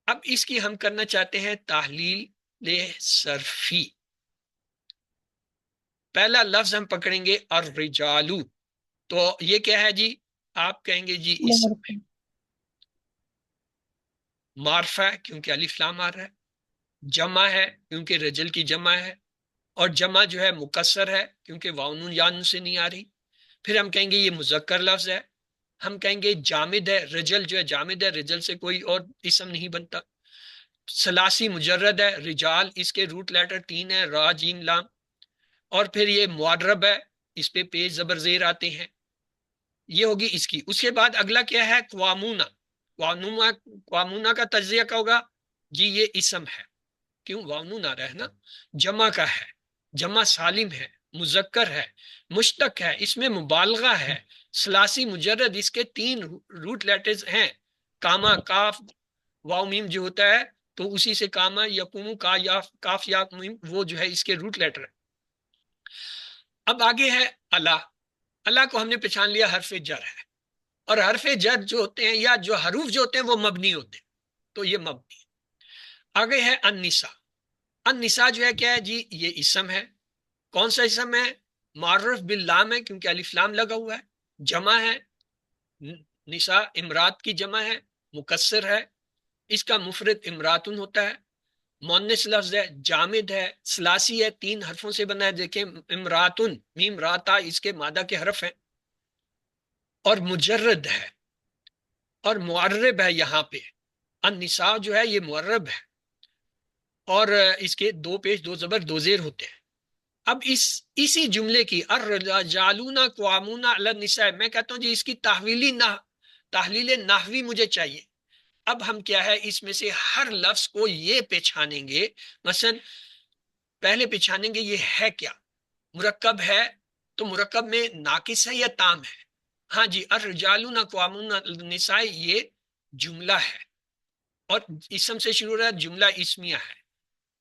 اب اس کی ہم کرنا چاہتے ہیں تحلیل صرفی۔ پہلا لفظ ہم پکڑیں گے الرجال، تو یہ کیا ہے جی، آپ کہیں گے جی اسم ہے، معرفہ ہے کیونکہ الف لام آ رہا ہے، جمع ہے کیونکہ رجل کی جمع ہے، اور جمع جو ہے مکسر ہے کیونکہ واو نون یا نون سے نہیں آ رہی۔ پھر ہم کہیں گے یہ مذکر لفظ ہے، ہم کہیں گے جامد ہے، رجل جو ہے جامد ہے، رجل سے کوئی اور اسم نہیں بنتا۔ ثلاثی مجرد ہے، رجال اس کے روٹ لیٹر 3 ہیں، را جیم لام، اور پھر یہ معرب ہے، اس پہ پیش زبر زیر آتے ہیں، یہ ہوگی اس کی۔ اس کے بعد اگلا کیا ہے، قوامونہ، قوامونہ کا تجزیہ کیا ہوگا جی، یہ اسم ہے، کیوں واؤنون آ رہا ہے نا، جمع کا ہے، جمع سالم ہے، مذکر ہے، مشتق ہے، اس میں مبالغہ ہے، ثلاثی مجرد اس کے 3 روٹ لیٹرز ہیں، کاما کاف واو میم جو ہوتا ہے تو اسی سے کاما یقوم کا یا کاف یا میم وہ جو ہے اس کے روٹ لیٹر ہے۔ اب آگے ہے اللہ، اللہ کو ہم نے پہچان لیا حرف جر ہے، اور حرف جر جو ہوتے ہیں یا جو حروف جو ہوتے ہیں وہ مبنی ہوتے ہیں، تو یہ مبنی ہے۔ آگے ہے النساء، النساء جو ہے کیا ہے جی، یہ اسم ہے، کون سا اسم ہے، معرف باللام ہے کیونکہ الف لام لگا ہوا ہے، جمع ہے، نساء امرات کی جمع ہے، مکسر ہے، اس کا مفرد امراتن ہوتا ہے، مؤنث لفظ ہے، جامد ہے، ثلاثی ہے، 3 حرفوں سے بنا ہے، دیکھیں امراتن میم راتا اس کے مادہ کے حرف ہیں، اور مجرد ہے، اور معرب ہے، یہاں پہ النساء جو ہے یہ معرب ہے، اور اس کے 2 پیش 2 زبر 2 زیر ہوتے ہیں۔ اب اسی جملے کی الرجالون قوامون علی النساء، میں کہتا ہوں جی اس کی تحلیل نحوی مجھے چاہیے۔ اب ہم کیا ہے اس میں سے ہر لفظ کو یہ پہچانیں گے، مثلا پہلے پہچانیں گے یہ ہے کیا، مرکب ہے تو مرکب میں ناقص ہے یا تام ہے، ہاں جی الرجالون قوامون علی النساء یہ جملہ ہے، اور اسم سے شروع ہو رہا ہے، جملہ اسمیہ ہے،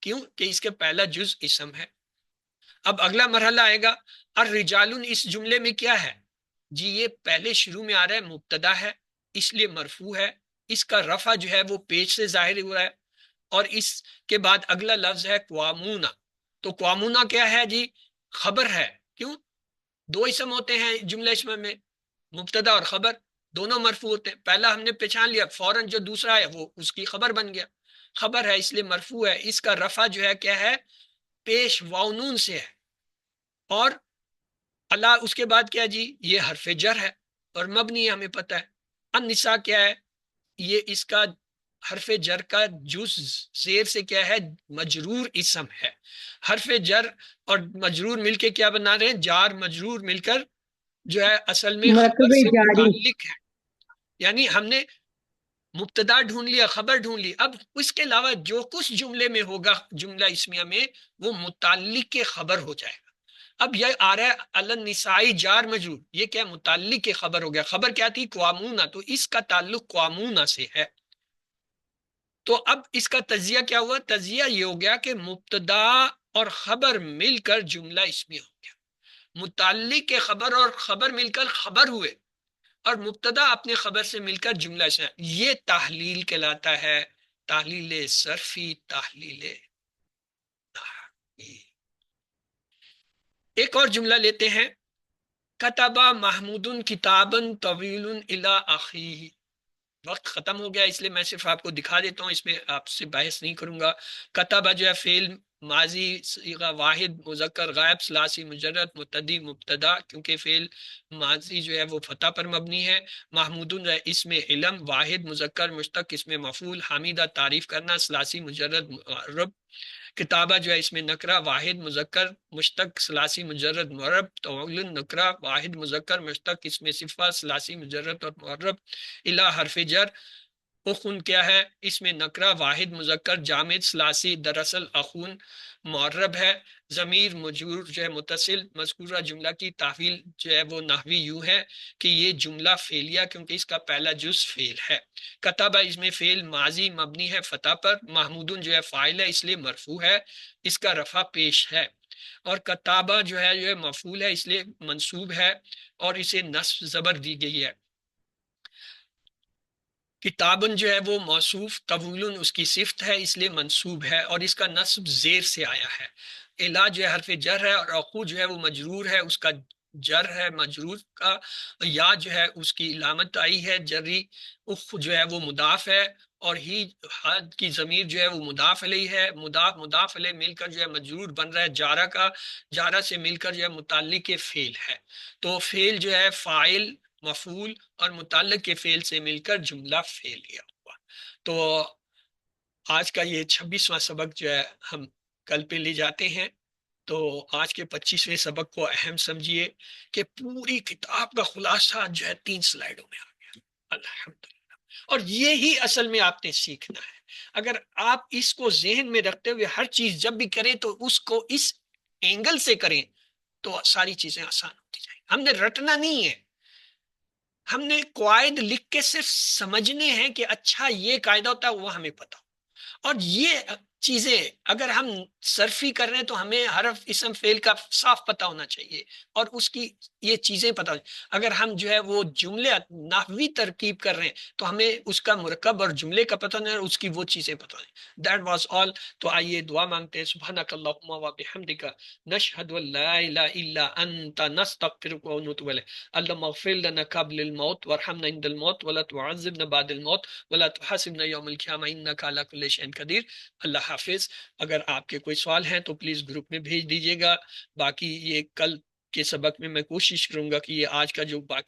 کیوں کہ اس کے پہلا جز اسم ہے۔ اب اگلا مرحلہ آئے گا، الرجال، اس جملے میں کیا ہے جی؟ یہ پہلے شروع میں آ رہا ہے، مبتدا ہے اس لیے مرفوع ہے، اس کا رفع جو ہے وہ پیش سے ظاہر ہو رہا ہے، اور اس کے بعد اگلا لفظ ہے قوامونا۔ تو قوامونا کیا ہے جی؟ خبر ہے، کیوں؟ دو اسم ہوتے ہیں جملہ اسم میں، مبتدا اور خبر دونوں مرفوع ہوتے ہیں، پہلا ہم نے پہچان لیا، فوراً جو دوسرا ہے وہ اس کی خبر بن گیا، خبر ہے اس لیے مرفوع ہے، اس کا رفع جو ہے کیا ہے؟ پیش واو نون سے ہے، اور اللہ اس کے بعد کیا جی؟ یہ حرف جر ہے اور مبنی ہے، ہمیں پتہ ہے۔ النساء کیا ہے؟ یہ اس کا حرف جر کا جز زیر سے کیا ہے؟ مجرور اسم ہے۔ حرف جر اور مجرور مل کے کیا بنا رہے ہیں؟ جار مجرور مل کر جو ہے اصل میں خبر مرکب سے جاری، متعلق ہے، یعنی ہم نے مبتدا ڈھونڈ لیا، خبر ڈھونڈ لی، اب اس کے علاوہ جو کچھ جملے میں ہوگا جملہ اسمیہ میں وہ متعلق کے خبر ہو جائے گا۔ اب یہ آ رہا ہے النسائی جار مجرور، یہ کیا؟ متعلق کے خبر ہو گیا، خبر کیا تھی؟ قوامونا، تو اس کا تعلق قوامونا سے ہے۔ تو اب اس کا تجزیہ کیا ہوا؟ تجزیہ یہ ہو گیا کہ مبتدا اور خبر مل کر جملہ اسمیہ ہو گیا، متعلق کے خبر اور خبر مل کر خبر ہوئے، اور مبتدا اپنے خبر سے مل کر جملہ اسمیہ، یہ تحلیل کہلاتا ہے، تحلیل صرفی، تحلیل نحوی۔ ایک اور جملہ لیتے ہیں، کتبہ محمود کتابن طویل الی اخیہ۔ وقت ختم ہو گیا اس لیے میں صرف آپ کو دکھا دیتا ہوں، اس میں آپ سے بحث نہیں کروں گا۔ کتبہ جو ہے فعل ماضی صیغہ واحد مذکر غائب ثلاثی مجرد مبتدی مبتدا، کیونکہ فعل ماضی جو ہے وہ فتح پر مبنی ہے۔ محمودن جو ہے اسم علم واحد مذکر مشتق اسم مفعول، حمیدہ تعریف کرنا ثلاثی مجرد معرب۔ کتابہ جو ہے اس میں نکرہ واحد مذکر مشتق ثلاثی مجرد معرب، طویل نکرہ واحد مذکر مشتق اسم صفہ ثلاثی مجرد اور معرب۔ الی حرف جر، اخن کیا ہے؟ اس میں نکرہ واحد مذکر جامد ثلاثی، دراصل اخون معرب ہے۔ ضمیر مجرور جو ہے متصل، مذکورہ جملہ کی تحویل جو ہے وہ نحوی یوں ہے کہ یہ جملہ فعلیہ کیونکہ اس کا پہلا جز فعل ہے۔ کتبہ اس میں فعل ماضی مبنی ہے فتح پر، محمودن جو ہے فاعل ہے اس لیے مرفوع ہے، اس کا رفع پیش ہے، اور کتابہ جو ہے مفعول ہے اس لیے منصوب ہے اور اسے نصب زبر دی گئی ہے۔ کتابن جو ہے وہ موصوف، طویل اس کی صفت ہے اس لیے منصوب ہے اور اس کا نصب زیر سے آیا ہے۔ الا جو ہے حرف جر ہے، اور اخو جو ہے وہ مجرور ہے، اس کا جر ہے مجرور کا، یا جو ہے اس کی علامت آئی ہے جری، اخ جو ہے وہ مضاف ہے، اور ہی حد کی ضمیر جو ہے وہ مضاف علیہ ہے، مضاف علیہ مل کر جو ہے مجرور بن رہا ہے جارہ کا، جارہ سے مل کر جو ہے متعلق فعل ہے، تو فعل جو ہے فاعل مفعول اور متعلق کے فعل سے مل کر جملہ فعلیہ ہوا۔ تو آج کا یہ 26واں سبق جو ہے ہم کل پہ لے جاتے ہیں، تو آج کے 25ویں سبق کو اہم سمجھیے کہ پوری کتاب کا خلاصہ جو ہے 3 سلائیڈوں میں آ گیا، الحمدللہ، اور یہی اصل میں آپ نے سیکھنا ہے۔ اگر آپ اس کو ذہن میں رکھتے ہوئے ہر چیز جب بھی کریں تو اس کو اس اینگل سے کریں تو ساری چیزیں آسان ہوتی جائیں۔ ہم نے رٹنا نہیں ہے، ہم نے قواعد لکھ کے صرف سمجھنے ہیں کہ اچھا یہ قاعدہ ہوتا ہے، وہ ہمیں پتا ہو، اور یہ چیزیں اگر ہم صرفی کر رہے ہیں تو ہمیں حرف اسم فعل کا صاف پتہ ہونا چاہیے اور اس کی یہ چیزیں پتہ ہونی۔ اگر ہم جو ہے وہ جملے نحوی ترکیب کر رہے ہیں تو ہمیں اس کا مرکب اور جملے کا پتہ نہیں اور اس کی وہ چیزیں پتہ نہیں۔ That was all. تو آئیے دعا مانگتے ہیں، سبحانک اللہم و بحمدک نشہد ان لا الہ الا انت نستغفرک و نتوب الیک۔ اللہم اغفر لنا قبل الموت وارحمنا عند الموت ولا تعذبنا بعد الموت ولا تحاسبنا یوم القیامہ انک علی کل شیء قدیر۔ اللہ حافظ۔ اگر آپ کے کوئی سوال ہیں تو پلیز گروپ میں بھیج دیجیے گا، باقی یہ کل کے سبق میں میں کوشش کروں گا کہ یہ آج کا جو باقی